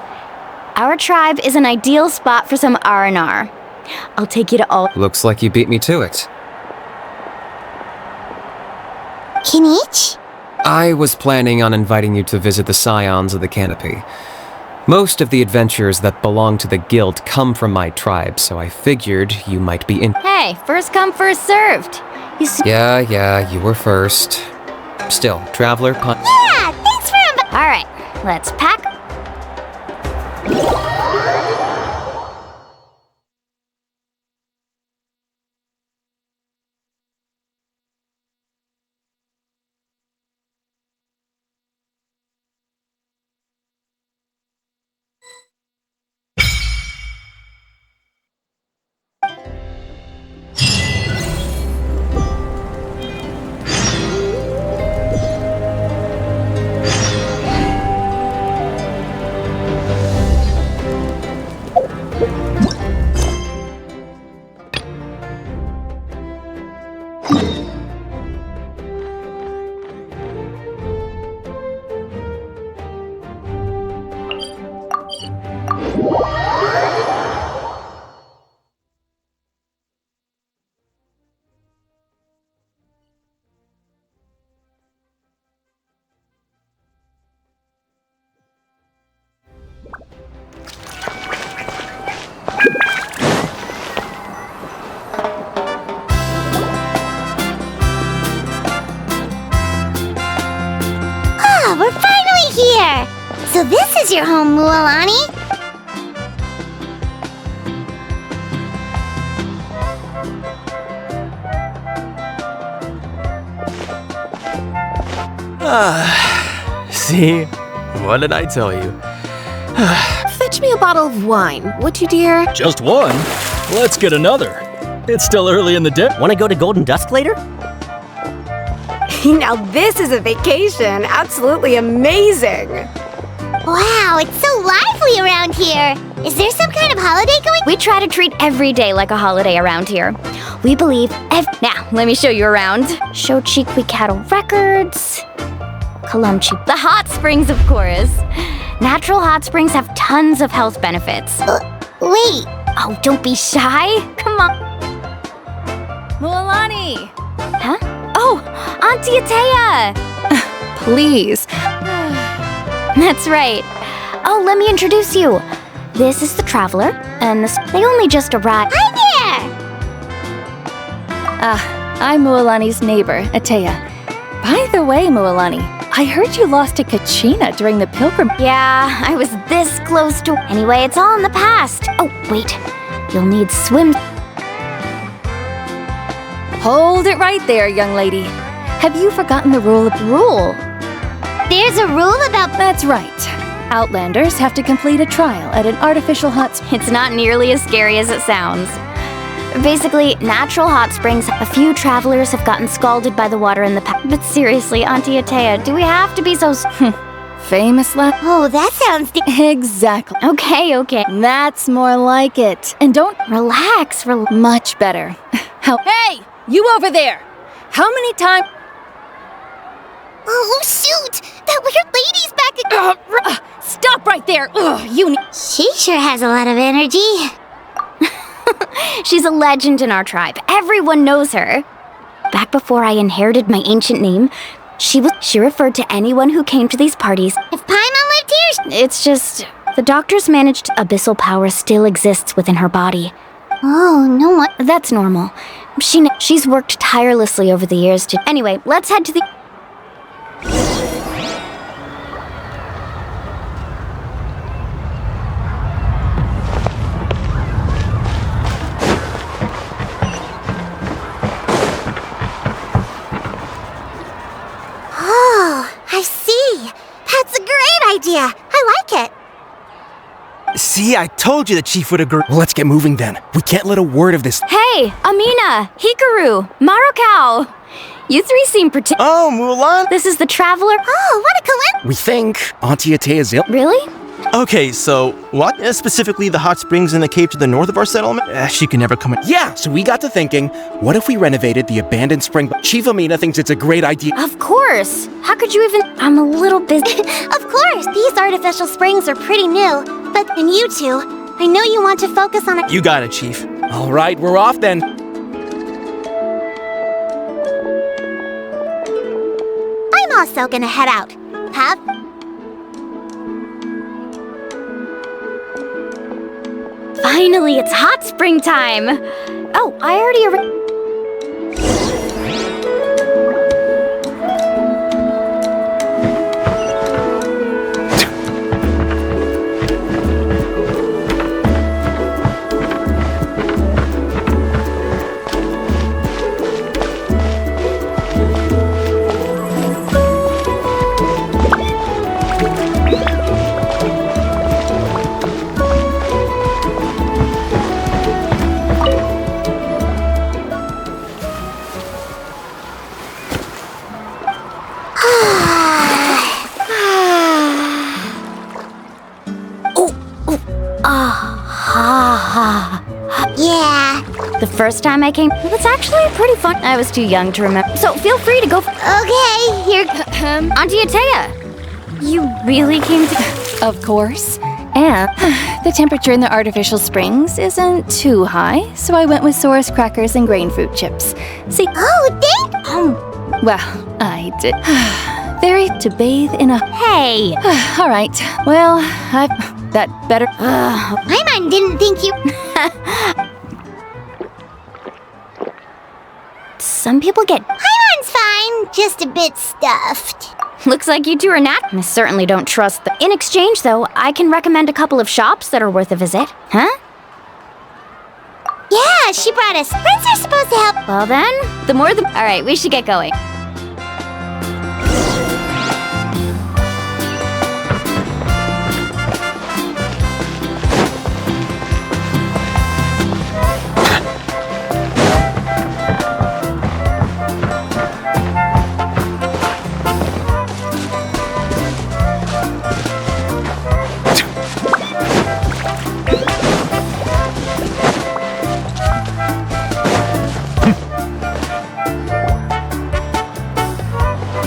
Our tribe is an ideal spot for some R&R. I'll take you to all... Looks like you beat me to it. Kinich? I was planning on inviting you to visit the Scions of the Canopy. Most of the adventurers that belong to the guild come from my tribe, so I figured you might be in... Hey, first come, first served. Yeah, you were first. Still, Traveler, Yeah, thanks for All right, let's pack. We're finally here! So this is your home, Mualani? See? What did I tell you? Fetch me a bottle of wine, would you, dear? Just one? Let's get another. It's still early in the day. Want to go to Golden Dusk later? Now this is a vacation. Absolutely amazing. Wow, it's so lively around here. Is there some kind of holiday going? We try to treat every day like a holiday around here. We believe Now, let me show you around. Shochiqui Cattle Records. Kalumchi. The hot springs, of course. Natural hot springs have tons of health benefits. Wait. Oh, don't be shy. Come on. Mualani! Huh? Oh, Auntie Atea! Please. That's right. Oh, let me introduce you. This is the Traveler, and they only just arrived. Hi there! I'm Mualani's neighbor, Atea. By the way, Mualani, I heard you lost to Kachina during the pilgrim. Yeah, I was this close to. Anyway, it's all in the past. Oh, wait. You'll need swim. Hold it right there, young lady. Have you forgotten the rule? There's a rule about. That's right. Outlanders have to complete a trial at an artificial hot spring. It's not nearly as scary as it sounds. Basically, natural hot springs. A few travelers have gotten scalded by the water in the past. But seriously, Auntie Atea, do we have to be so famous? Oh, that sounds. Exactly. Okay. That's more like it. And don't relax. Much better. Hey, you over there! How many times? Oh, shoot! That weird lady's back again. Stop right there! She sure has a lot of energy. She's a legend in our tribe. Everyone knows her. Back before I inherited my ancient name, she referred to anyone who came to these parties. If Paimon lived here... It's just... The doctors managed abyssal power still exists within her body. Oh, no one... That's normal. She's worked tirelessly over the years to... Anyway, let's head to the... Oh, I see. That's a great idea. I like it. See, I told you the chief would agree. Well, let's get moving then. We can't let a word of this. Hey, Amina, Hikaru, Marukau. You three seem Oh, Mulan? This is the Traveler. Oh, what a coincidence. We think Auntie Atea's ill. Really? Okay, so what? Specifically the hot springs in the cave to the north of our settlement? She can never come in. Yeah, so we got to thinking, what if we renovated the abandoned spring? Chief Amina thinks it's a great idea. Of course. How could you even... I'm a little busy. Of course, these artificial springs are pretty new. But, and you two, I know you want to focus on it. You got it, Chief. All right, we're off then. I'm also gonna head out. Finally, it's hot spring time. Oh, I already Yeah. The first time I came, it's actually pretty fun. I was too young to remember, so feel free to go. Okay, here. Auntie Atea, you really came to... Of course. And the temperature in the artificial springs isn't too high, so I went with Saurus crackers and grain fruit chips. See... Oh, well, I did. Very to bathe in a... Hey! All right, well, that better... Paimon didn't think you... Some people get... Paimon's fine, just a bit stuffed. Looks like you two are not. I certainly don't trust the... In exchange, though, I can recommend a couple of shops that are worth a visit. Huh? Yeah, she brought us. Friends are supposed to help. Well then, the more the... All right, we should get going.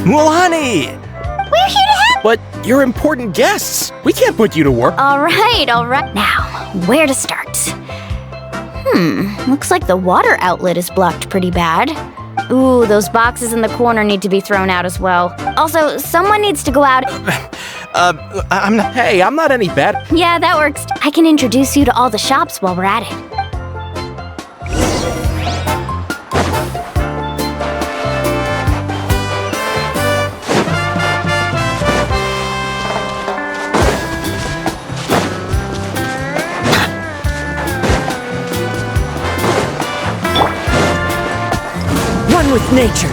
Mualani! Where You're important guests. We can't put you to work. All right. Now, where to start? Looks like the water outlet is blocked pretty bad. Ooh, those boxes in the corner need to be thrown out as well. Also, someone needs to go out. I'm not any bad. Yeah, that works. I can introduce you to all the shops while we're at it. One with nature.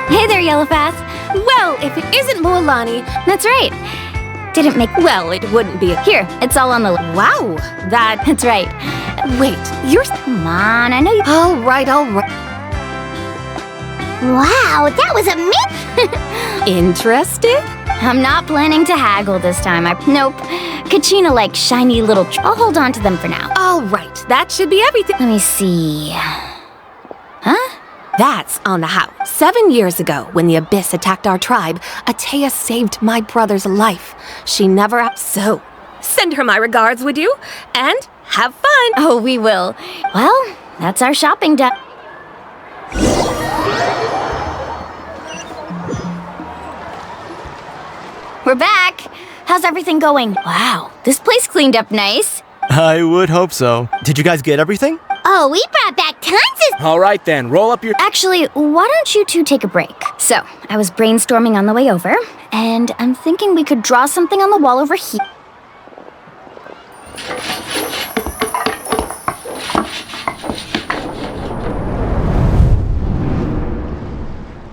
Hey there, Yellowfast. Well, if it isn't Mualani, That's right. Didn't make... well, it wouldn't be. Here, it's all on the... Wow, That's right. Wait, you're... Come on, I know you... All right. Wow, that was a myth! Interested? I'm not planning to haggle this time. Nope. Kachina likes shiny little... I'll hold on to them for now. All right, that should be everything. Let me see... Huh? That's on the house. 7 years ago, when the Abyss attacked our tribe, Atea saved my brother's life. She never... So, send her my regards, would you? And have fun. Oh, we will. Well, that's our shopping done. We're back. How's everything going? Wow, this place cleaned up nice. I would hope so. Did you guys get everything? Oh, we brought back tons of... All right then, roll up your... Actually, why don't you two take a break? So, I was brainstorming on the way over, and I'm thinking we could draw something on the wall over here.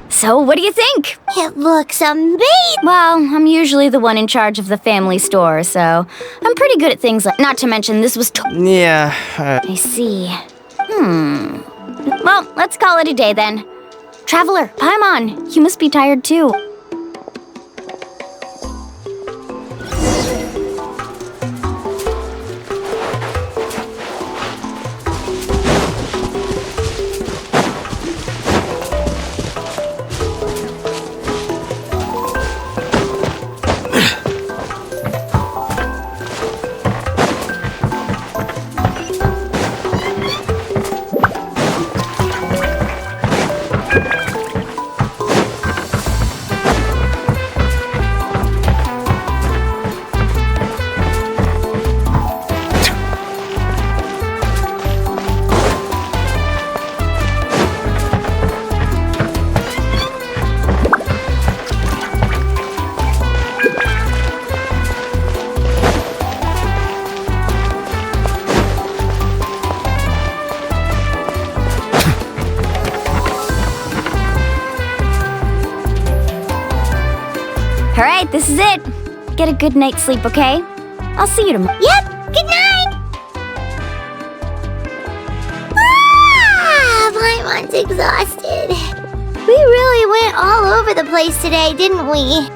So, what do you think? It looks amazing! Well, I'm usually the one in charge of the family store, so I'm pretty good at things like... Not to mention, this was... Yeah. I see. Well, let's call it a day then. Traveler, Paimon, you must be tired too. All right, this is it. Get a good night's sleep, okay? I'll see you tomorrow. Yep, good night! Paimon's exhausted. We really went all over the place today, didn't we?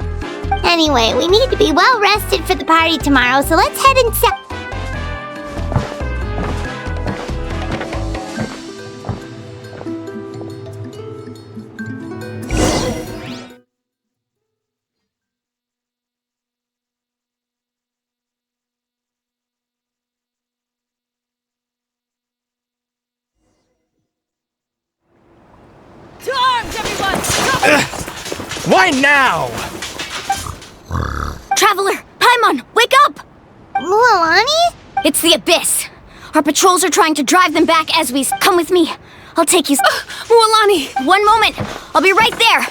Anyway, we need to be well rested for the party tomorrow, so let's head inside. To arms, everyone! Why now? Traveler, Paimon, wake up! Mualani? It's the Abyss. Our patrols are trying to drive them back as we... Come with me. I'll take you... Mualani! 1 moment. I'll be right there.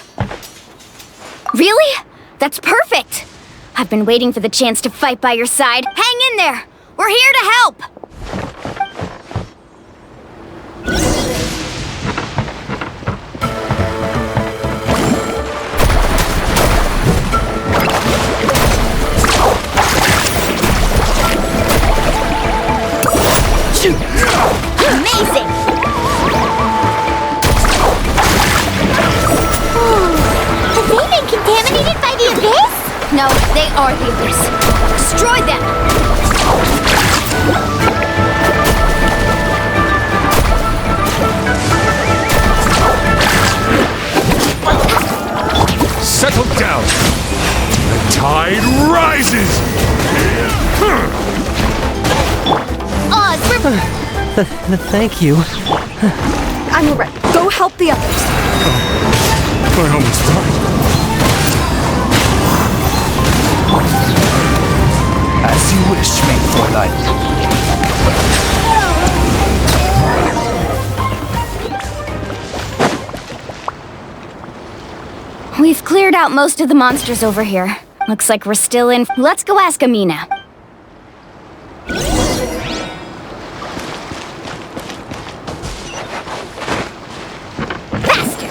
Really? That's perfect. I've been waiting for the chance to fight by your side. Hang in there. We're here to help. Amazing! Have they been contaminated by the Abyss? No, they are the Abyss. Destroy them! Thank you. I'm ready. Go help the others. My almost died. As you wish, Maid Fräulein. We've cleared out most of the monsters over here. Looks like we're still in. Let's go ask Amina. Faster!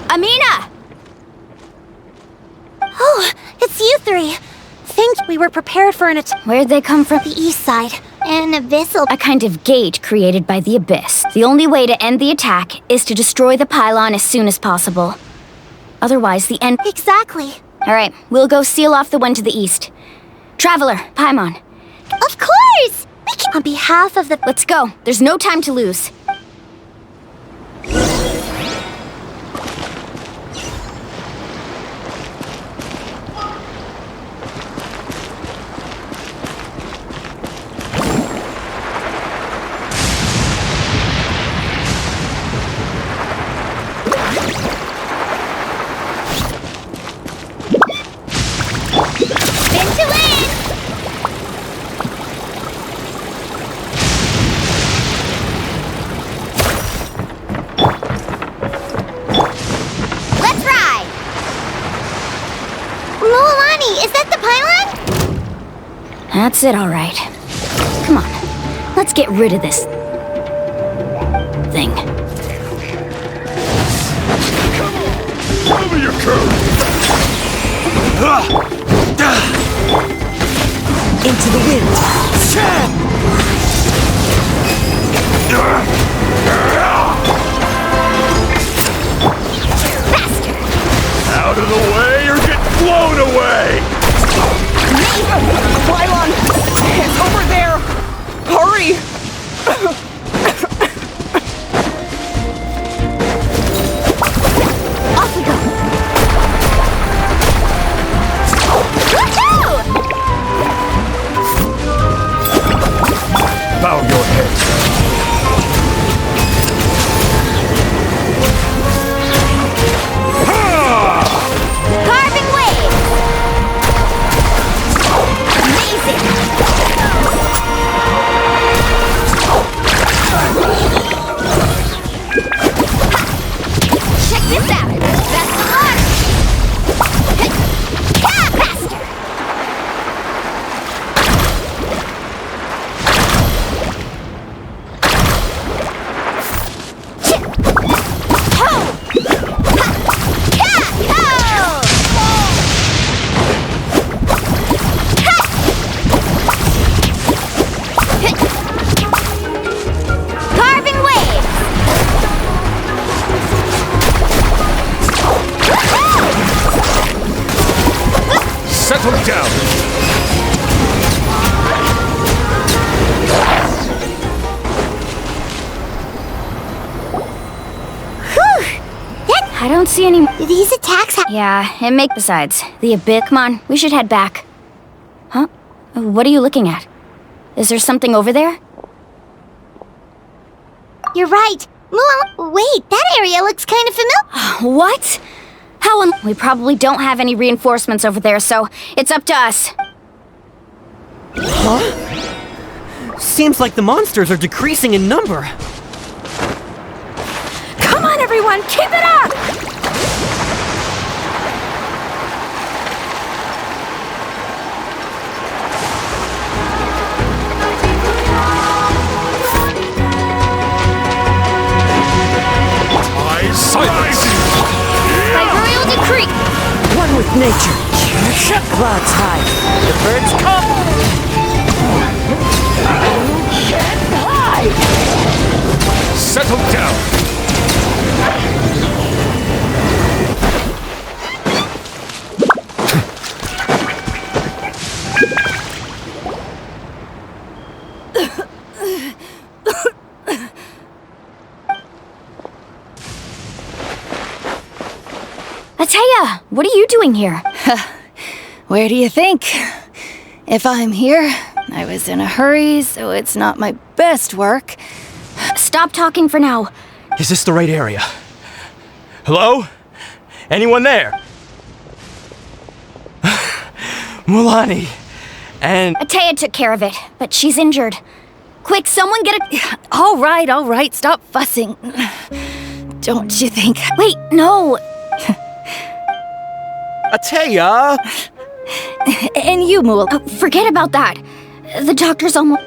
Amina! Oh, it's you three. Think we were prepared for an attack. Where'd they come from? The east side. An abyssal. A kind of gate created by the Abyss. The only way to end the attack is to destroy the pylon as soon as possible. Otherwise, the end. Exactly. Alright, we'll go seal off the one to the east. Traveler, Paimon. Of course! We can. On behalf of the. Let's go. There's no time to lose. That's it, all right. Come on, let's get rid of this thing. Show me your courage! Into the wind! Faster! Out of the way or get blown away! Pylon! It's over there! Hurry! Off we go! Bow your head! Carving wave! Amazing! Check this out! That's the one! Faster! Settle down! I don't see any. These attacks Yeah, and make besides. The Abyss. Come on, we should head back. Huh? What are you looking at? Is there something over there? You're right. Wait, that area looks kind of familiar. What? How we probably don't have any reinforcements over there, so it's up to us. Huh? Seems like the monsters are decreasing in number. Come on, everyone, keep it up! By royal decree! One with nature. Clouds high. The birds come. Settle down! Ateya, what are you doing here? Where do you think? If I'm here, I was in a hurry, so it's not my best work. Stop talking for now. Is this the right area? Hello? Anyone there? Mulani. And Ateya took care of it, but she's injured. Quick, someone get a... All right, stop fussing. Don't you think... Wait, no! Ateya! And you, Mul. Forget about that. The doctor's almost...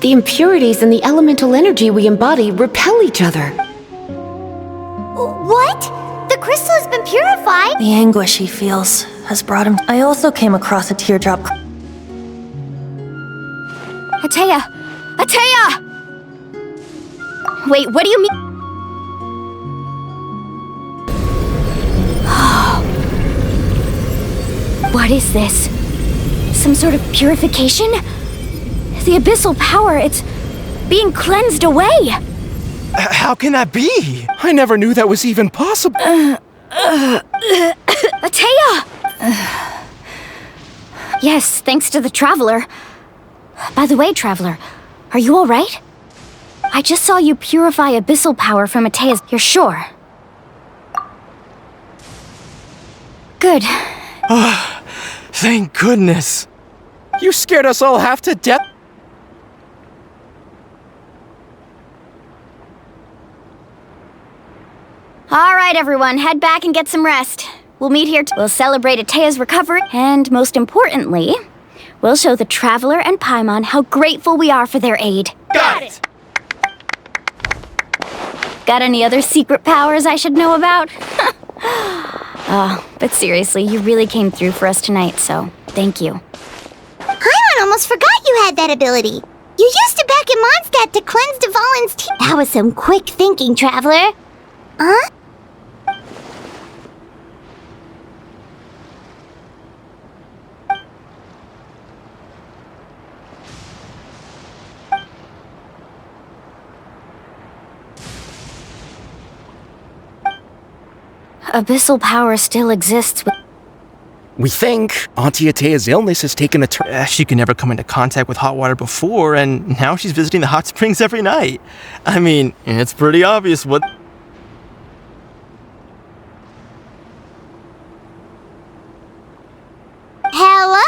The impurities and the elemental energy we embody repel each other. What? The crystal has been purified? The anguish he feels has brought him... I also came across a teardrop... Ateya! Ateya! Wait, what do you mean? What is this? Some sort of purification? The abyssal power, it's being cleansed away! How can that be? I never knew that was even possible. Ateya! Yes, thanks to the Traveler. By the way, Traveler, are you alright? I just saw you purify abyssal power from Ateya's... You're sure? Good. Thank goodness. You scared us all half to death. Alright, everyone, head back and get some rest. We'll meet here. We'll celebrate Ateya's recovery, and most importantly, we'll show the Traveler and Paimon how grateful we are for their aid. Got it! Got any other secret powers I should know about? But seriously, you really came through for us tonight, so thank you. Paimon almost forgot you had that ability. You used it back in Mondstadt to cleanse Dvalin's teeth. That was some quick thinking, Traveler. Huh? Abyssal power still exists with... We think Auntie Ateya's illness has taken a turn. She could never come into contact with hot water before, and now she's visiting the hot springs every night. I mean, it's pretty obvious what... Hello?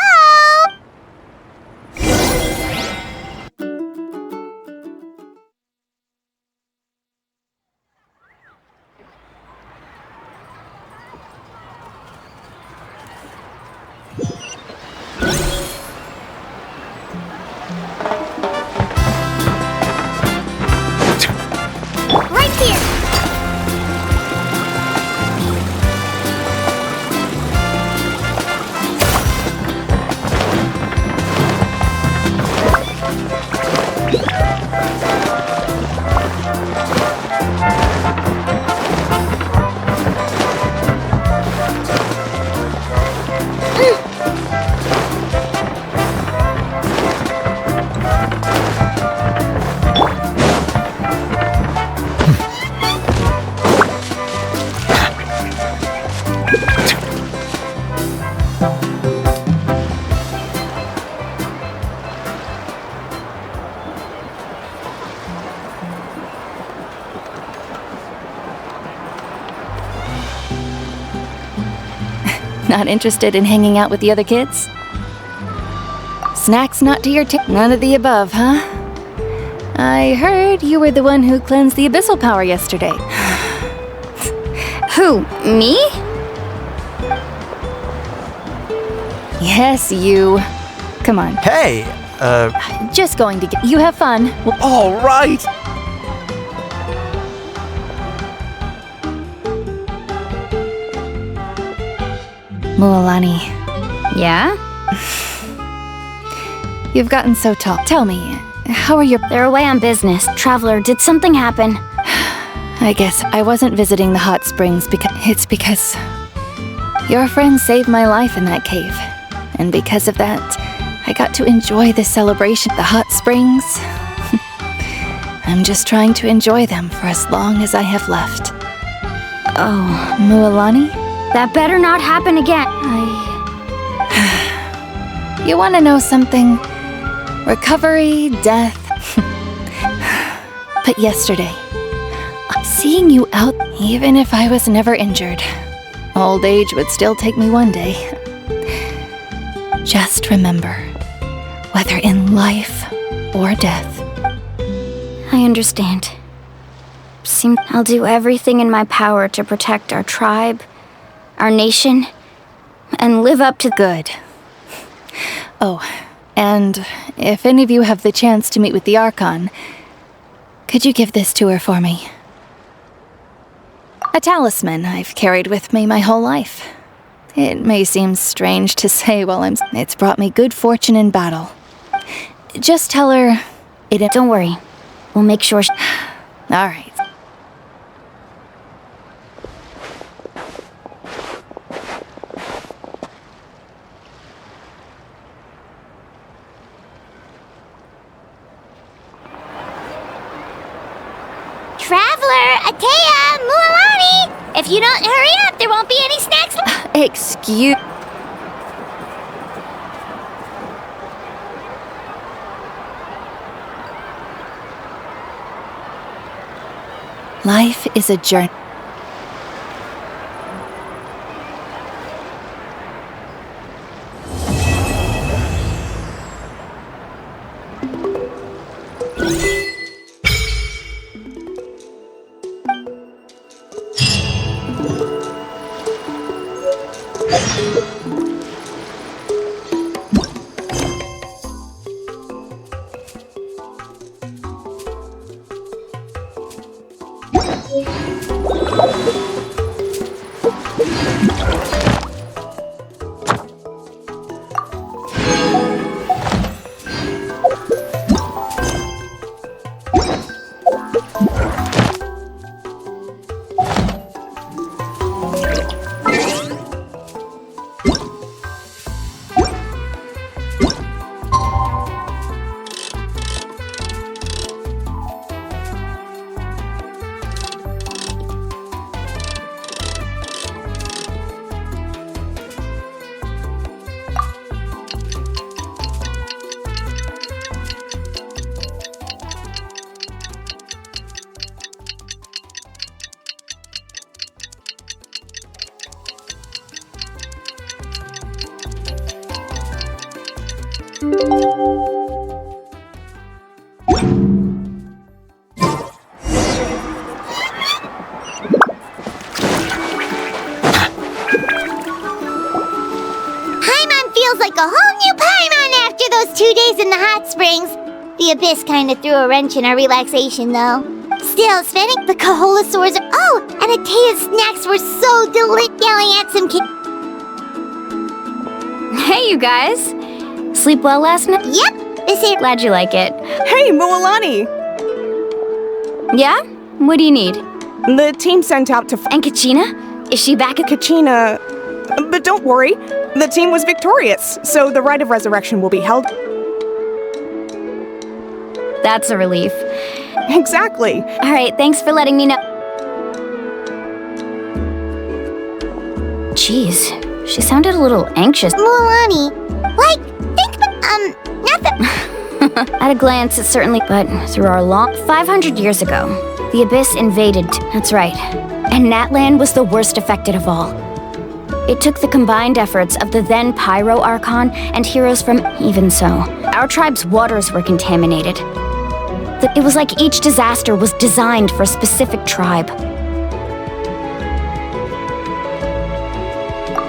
Right here! Not interested in hanging out with the other kids? Snacks not to your taste? None of the above, huh? I heard you were the one who cleansed the abyssal power yesterday. Who, me? Yes, you. Come on. Hey, Just going to get... You have fun. all right. Mualani, Yeah? you've gotten so tall. Tell me, how are your... They're away on business. Traveler, did something happen? I guess I wasn't visiting the hot springs because your friend saved my life in that cave. And because of that, I got to enjoy this celebration. The hot springs. I'm just trying to enjoy them for as long as I have left. Oh, Mualani? That better not happen again. You want to know something? Recovery, death. But yesterday, seeing you out, even if I was never injured, old age would still take me one day. Just remember, whether in life or death. I understand. I'll do everything in my power to protect our tribe, our nation, and live up to good. Oh, and if any of you have the chance to meet with the Archon, could you give this to her for me? A talisman I've carried with me my whole life. It may seem strange to say while it's brought me good fortune in battle. Just tell her it... Don't worry. We'll make sure All right. Traveler, Atea, Mualani! If you don't hurry up, there won't be any snacks. Excuse... Life is a journey. Like a whole new Paimon after those 2 days in the hot springs. The Abyss kind of threw a wrench in our relaxation, though. Still, spending the Kaholasaurs... Oh, and Atea's snacks were so delicious. Yelling at some kids. Hey, you guys. Sleep well last night? Yep. This is... Glad you like it. Hey, Mualani! Yeah? What do you need? The team sent out to... And Kachina? Is she back at... Kachina... But don't worry. The team was victorious, so the rite of resurrection will be held. That's a relief. Exactly. All right, thanks for letting me know. Jeez, she sounded a little anxious. Mualani, like, think nothing. At a glance, it certainly... But through our long... 500 years ago, the Abyss invaded... That's right. And Natlan was the worst affected of all. It took the combined efforts of the then Pyro Archon and heroes from... Even so, our tribe's waters were contaminated. It was like each disaster was designed for a specific tribe.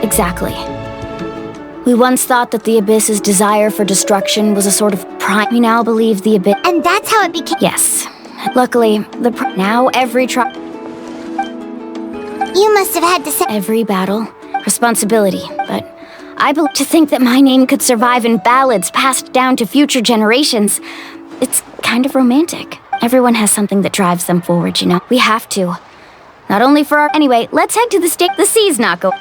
Exactly. We once thought that the Abyss's desire for destruction was a sort of prime. We now believe the Abyss... And that's how it became... Yes. Luckily, now every tribe... You must have had to say... Every battle... responsibility, but I believe to think that my name could survive in ballads passed down to future generations. It's kind of romantic. Everyone has something that drives them forward, you know. We have to. Not only for our... Anyway, let's head to the state. The sea's not going...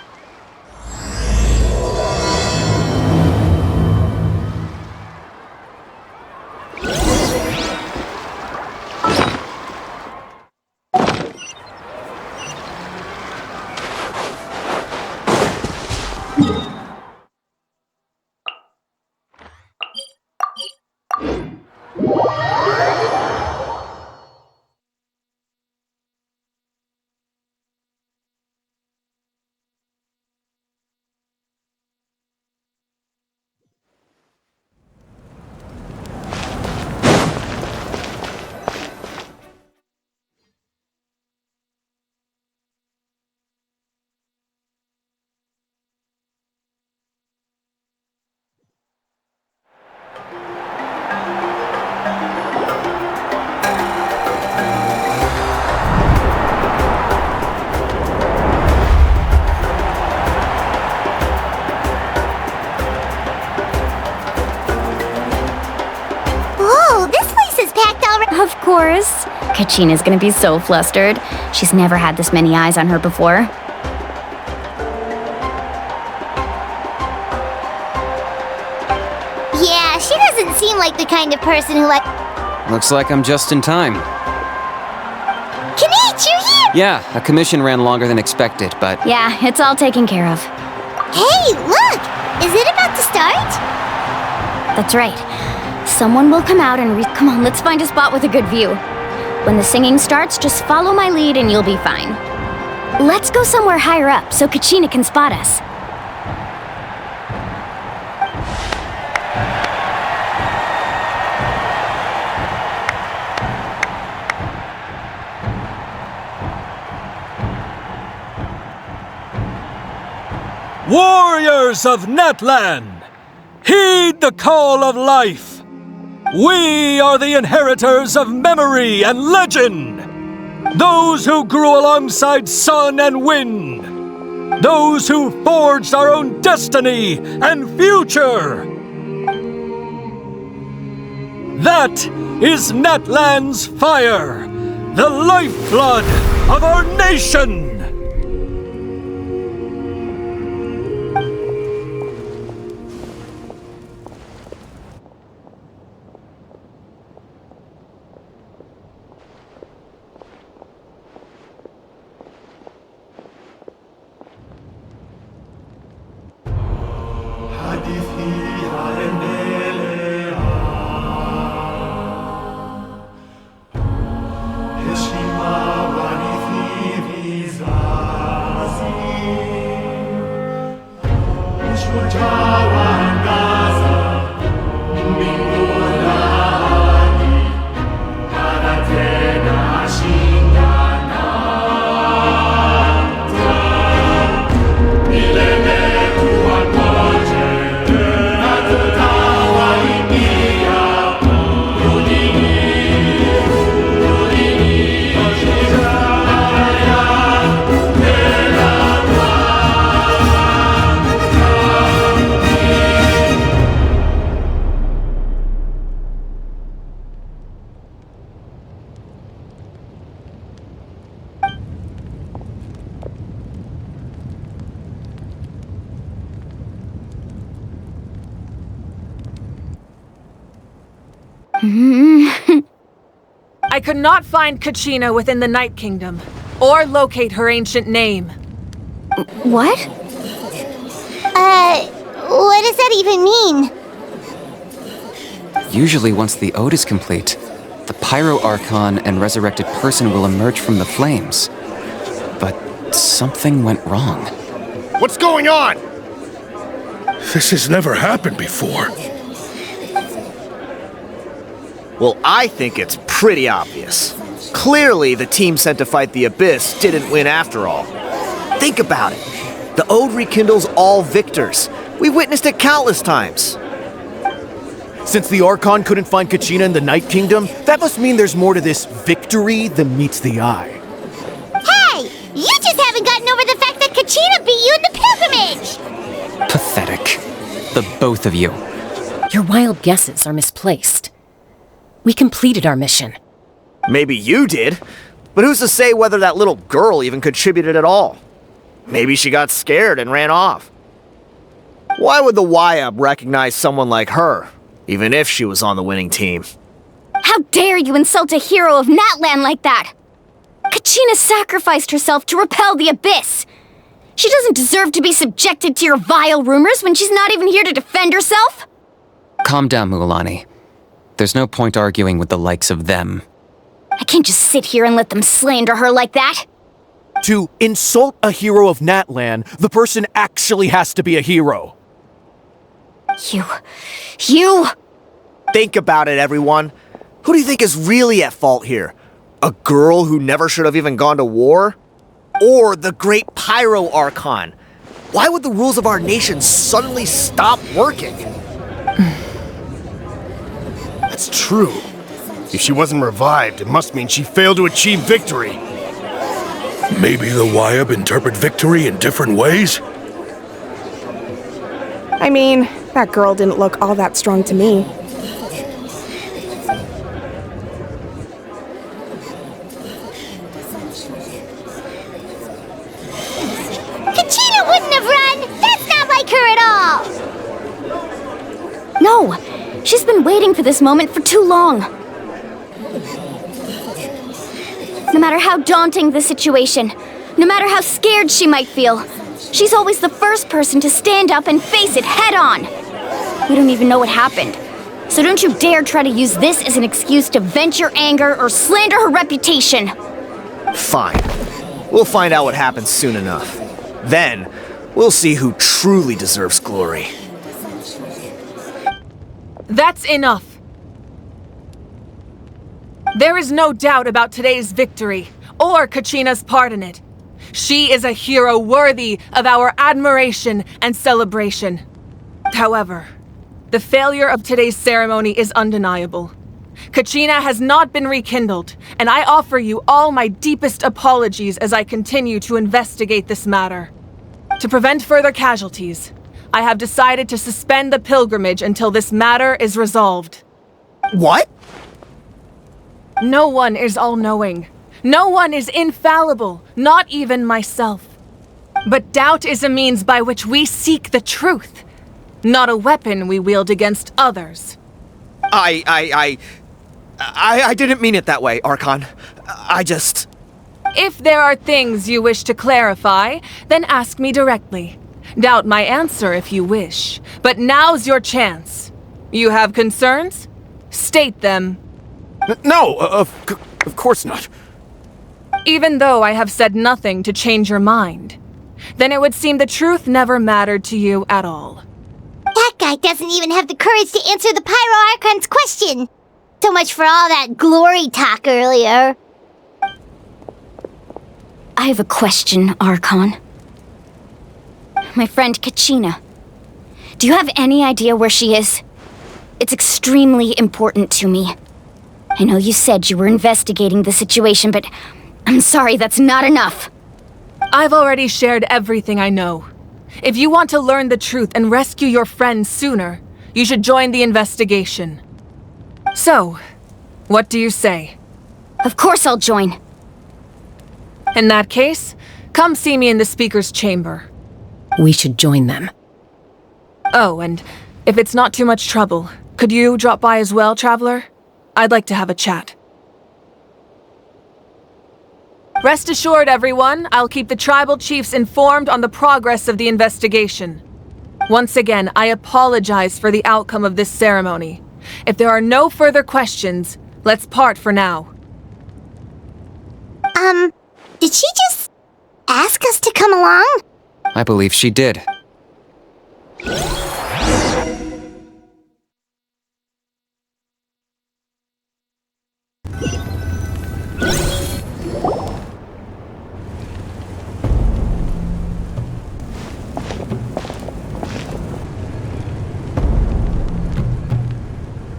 course. Kachina's gonna be so flustered. She's never had this many eyes on her before. Yeah, she doesn't seem like the kind of person who Looks like I'm just in time. Kanich, you're here! Yeah, a commission ran longer than expected, but... Yeah, it's all taken care of. Hey, look! Is it about to start? That's right. Someone will come out and Come on, let's find a spot with a good view. When the singing starts, just follow my lead and you'll be fine. Let's go somewhere higher up so Kachina can spot us. Warriors of Natlan, heed the call of life. We are the inheritors of memory and legend. Those who grew alongside sun and wind. Those who forged our own destiny and future. That is Natlan's fire, the lifeblood of our nation. I could not find Kachina within the Night Kingdom, or locate her ancient name. What? What does that even mean? Usually once the ode is complete, the Pyro Archon and resurrected person will emerge from the flames. But something went wrong. What's going on? This has never happened before. Well, I think it's pretty obvious. Clearly, the team sent to fight the Abyss didn't win after all. Think about it. The Ode rekindles all victors. We witnessed it countless times. Since the Archon couldn't find Kachina in the Night Kingdom, that must mean there's more to this victory than meets the eye. Hey! You just haven't gotten over the fact that Kachina beat you in the pilgrimage! Pathetic. The both of you. Your wild guesses are misplaced. We completed our mission. Maybe you did, but who's to say whether that little girl even contributed at all? Maybe she got scared and ran off. Why would the Wyab recognize someone like her, even if she was on the winning team? How dare you insult a hero of Natlan like that? Kachina sacrificed herself to repel the Abyss. She doesn't deserve to be subjected to your vile rumors when she's not even here to defend herself. Calm down, Mualani. There's no point arguing with the likes of them. I can't just sit here and let them slander her like that. To insult a hero of Natlan, the person actually has to be a hero. You... Think about it, everyone. Who do you think is really at fault here? A girl who never should have even gone to war? Or the great Pyro Archon? Why would the rules of our nation suddenly stop working? That's true. If she wasn't revived, it must mean she failed to achieve victory. Maybe the Wyab interpret victory in different ways? I mean, that girl didn't look all that strong to me. She's been waiting for this moment for too long. No matter how daunting the situation, no matter how scared she might feel, she's always the first person to stand up and face it head on. We don't even know what happened, so don't you dare try to use this as an excuse to vent your anger or slander her reputation. Fine. We'll find out what happens soon enough. Then, we'll see who truly deserves glory. That's enough. There is no doubt about today's victory, or Kachina's part in it. She is a hero worthy of our admiration and celebration. However, the failure of today's ceremony is undeniable. Kachina has not been rekindled, and I offer you all my deepest apologies as I continue to investigate this matter. To prevent further casualties, I have decided to suspend the pilgrimage until this matter is resolved. What? No one is all-knowing. No one is infallible, not even myself. But doubt is a means by which we seek the truth, not a weapon we wield against others. I didn't mean it that way, Archon. I just... If there are things you wish to clarify, then ask me directly. Doubt my answer if you wish, but now's your chance. You have concerns? State them. No, of course not. Even though I have said nothing to change your mind, then it would seem the truth never mattered to you at all. That guy doesn't even have the courage to answer the Pyro Archon's question. So much for all that glory talk earlier. I have a question, Archon. My friend Kachina. Do you have any idea where she is? It's extremely important to me. I know you said you were investigating the situation, but I'm sorry, that's not enough. I've already shared everything I know. If you want to learn the truth and rescue your friend sooner, you should join the investigation. So, what do you say? Of course I'll join. In that case, come see me in the speaker's chamber. We should join them. Oh, and if it's not too much trouble, could you drop by as well, Traveler? I'd like to have a chat. Rest assured, everyone, I'll keep the tribal chiefs informed on the progress of the investigation. Once again, I apologize for the outcome of this ceremony. If there are no further questions, let's part for now. Did she just ask us to come along? I believe she did.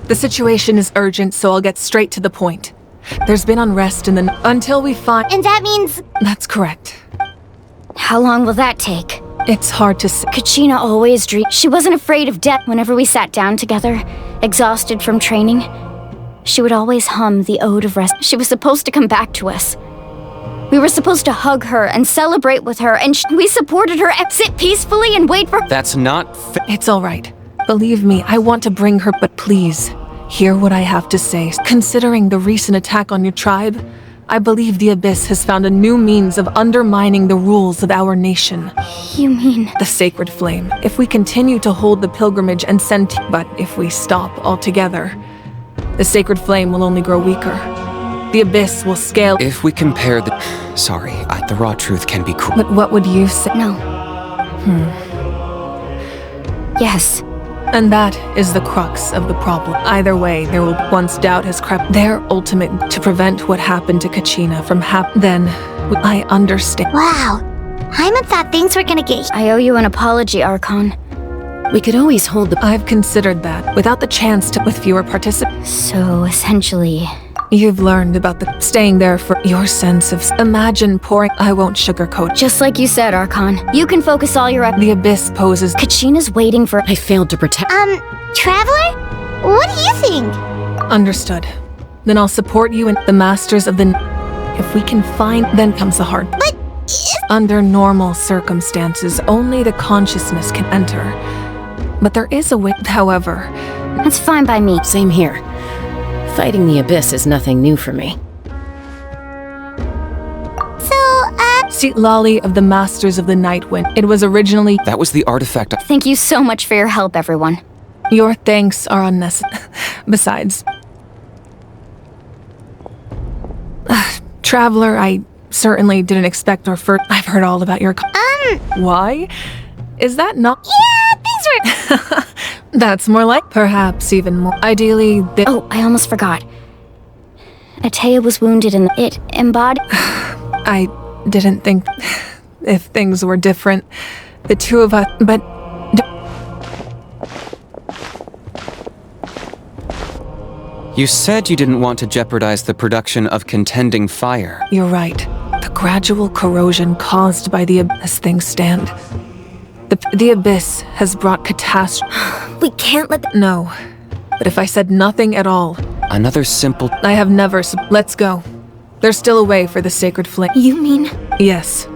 The situation is urgent, so I'll get straight to the point. There's been unrest in the... until we find... And that means... That's correct. How long will that take? It's hard to say. Kachina always dreamed. She wasn't afraid of death whenever we sat down together, exhausted from training. She would always hum the Ode of Rest. She was supposed to come back to us. We were supposed to hug her and celebrate with her, and we supported her and sit peacefully and wait for... That's not It's all right. Believe me, I want to bring her, but please, hear what I have to say. Considering the recent attack on your tribe, I believe the Abyss has found a new means of undermining the rules of our nation. You mean... The Sacred Flame. If we continue to hold the pilgrimage and send... But if we stop altogether, the Sacred Flame will only grow weaker. The Abyss will scale... If we compare the... Sorry, the raw truth can be cruel. But what would you say? No. Yes. And that is the crux of the problem. Either way, there will, once doubt has crept, their ultimate to prevent what happened to Kachina from then I understand. Wow. Hyman thought things were gonna get... I owe you an apology, Archon. We could always hold the... I've considered that, without the chance to, with fewer participants. So, essentially... You've learned about the staying there for your sense of... Imagine pouring... I won't sugarcoat. Just like you said, Archon. You can focus all your... The Abyss poses... Kachina's waiting for... I failed to protect... Traveler? What do you think? Understood. Then I'll support you and the Masters of the... If we can find... Then comes the hard... But... Under normal circumstances, only the consciousness can enter. But there is a way... However, That's fine by me. Same here. Fighting the Abyss is nothing new for me. See, Lolly of the Masters of the Nightwind. It was originally... That was the artifact. Thank you so much for your help, everyone. Your thanks are unnecessary. Besides... Traveler, I certainly didn't expect our first... I've heard all about your... Why? Is that not... Yeah, things were... That's more like... Perhaps even more... Ideally... Oh, I almost forgot. Atea was wounded and it embodied... I didn't think... if things were different, the two of us... But... You said you didn't want to jeopardize the production of contending fire. You're right. The gradual corrosion caused by the Abyss as things stand. The Abyss has brought catastrophe. We can't let... No. But if I said nothing at all... Another simple... I have never... Let's go. There's still a way for the sacred flame. You mean... Yes.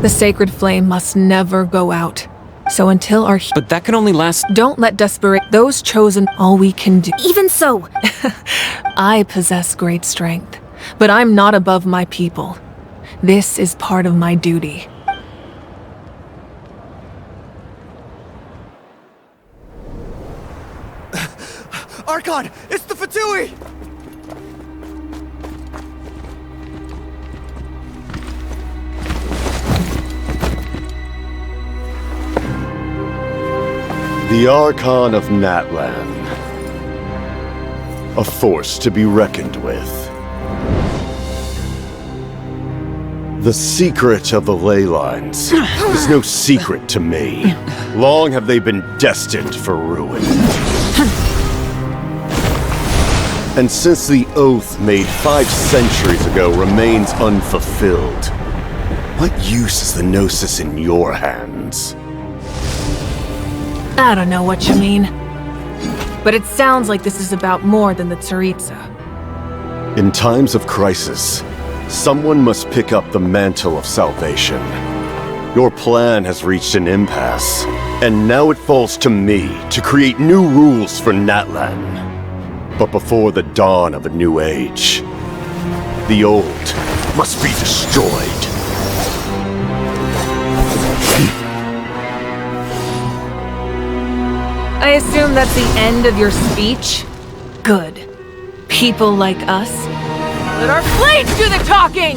The sacred flame must never go out. So until our... But that can only last... Don't let those chosen all we can do. Even so... I possess great strength, but I'm not above my people. This is part of my duty. Archon! It's the Fatui! The Archon of Natlan. A force to be reckoned with. The secret of the ley lines is no secret to me. Long have they been destined for ruin. And since the oath made 5 centuries ago remains unfulfilled, what use is the Gnosis in your hands? I don't know what you mean. But it sounds like this is about more than the Tsaritsa. In times of crisis, someone must pick up the mantle of salvation. Your plan has reached an impasse, and now it falls to me to create new rules for Natlan. But before the dawn of a new age, the old must be destroyed. I assume that's the end of your speech? Good. People like us. Let our blades do the talking!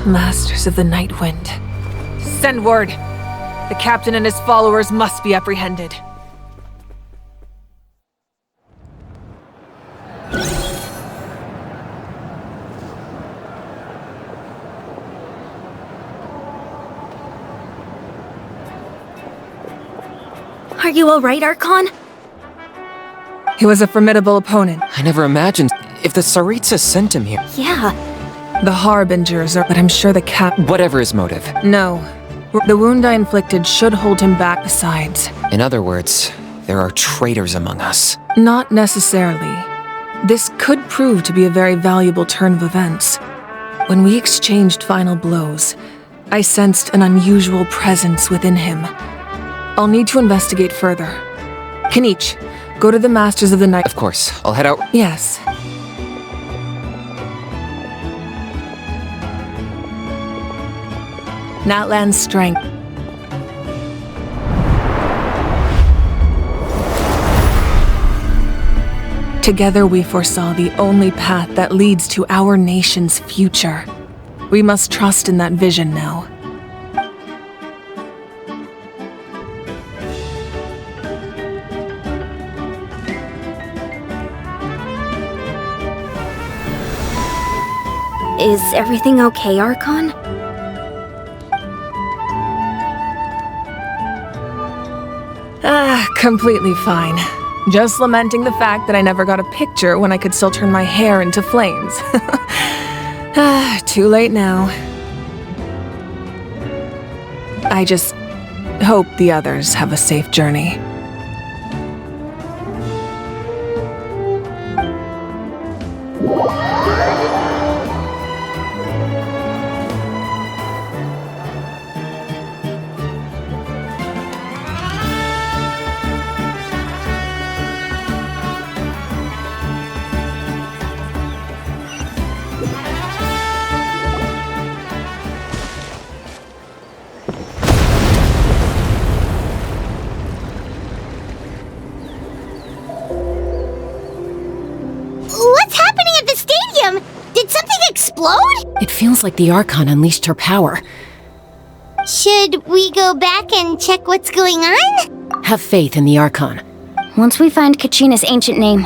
Masters of the Night Wind. Send word. The captain and his followers must be apprehended. Are you alright, Archon? He was a formidable opponent. I never imagined if the Tsaritsa sent him here. Yeah. The Harbingers are, but I'm sure the Whatever his motive. No. The wound I inflicted should hold him back besides. In other words, there are traitors among us. Not necessarily. This could prove to be a very valuable turn of events. When we exchanged final blows, I sensed an unusual presence within him. I'll need to investigate further. Kenichi, go to the Masters of the Night. Of course. I'll head out. Yes. Natlan's strength. Together we foresaw the only path that leads to our nation's future. We must trust in that vision now. Is everything okay, Archon? Completely fine. Just lamenting the fact that I never got a picture when I could still turn my hair into flames. Too late now. I just hope the others have a safe journey. What's happening at the stadium? Did something explode? It feels like the Archon unleashed her power. Should we go back and check what's going on? Have faith in the Archon. Once we find Kachina's ancient name,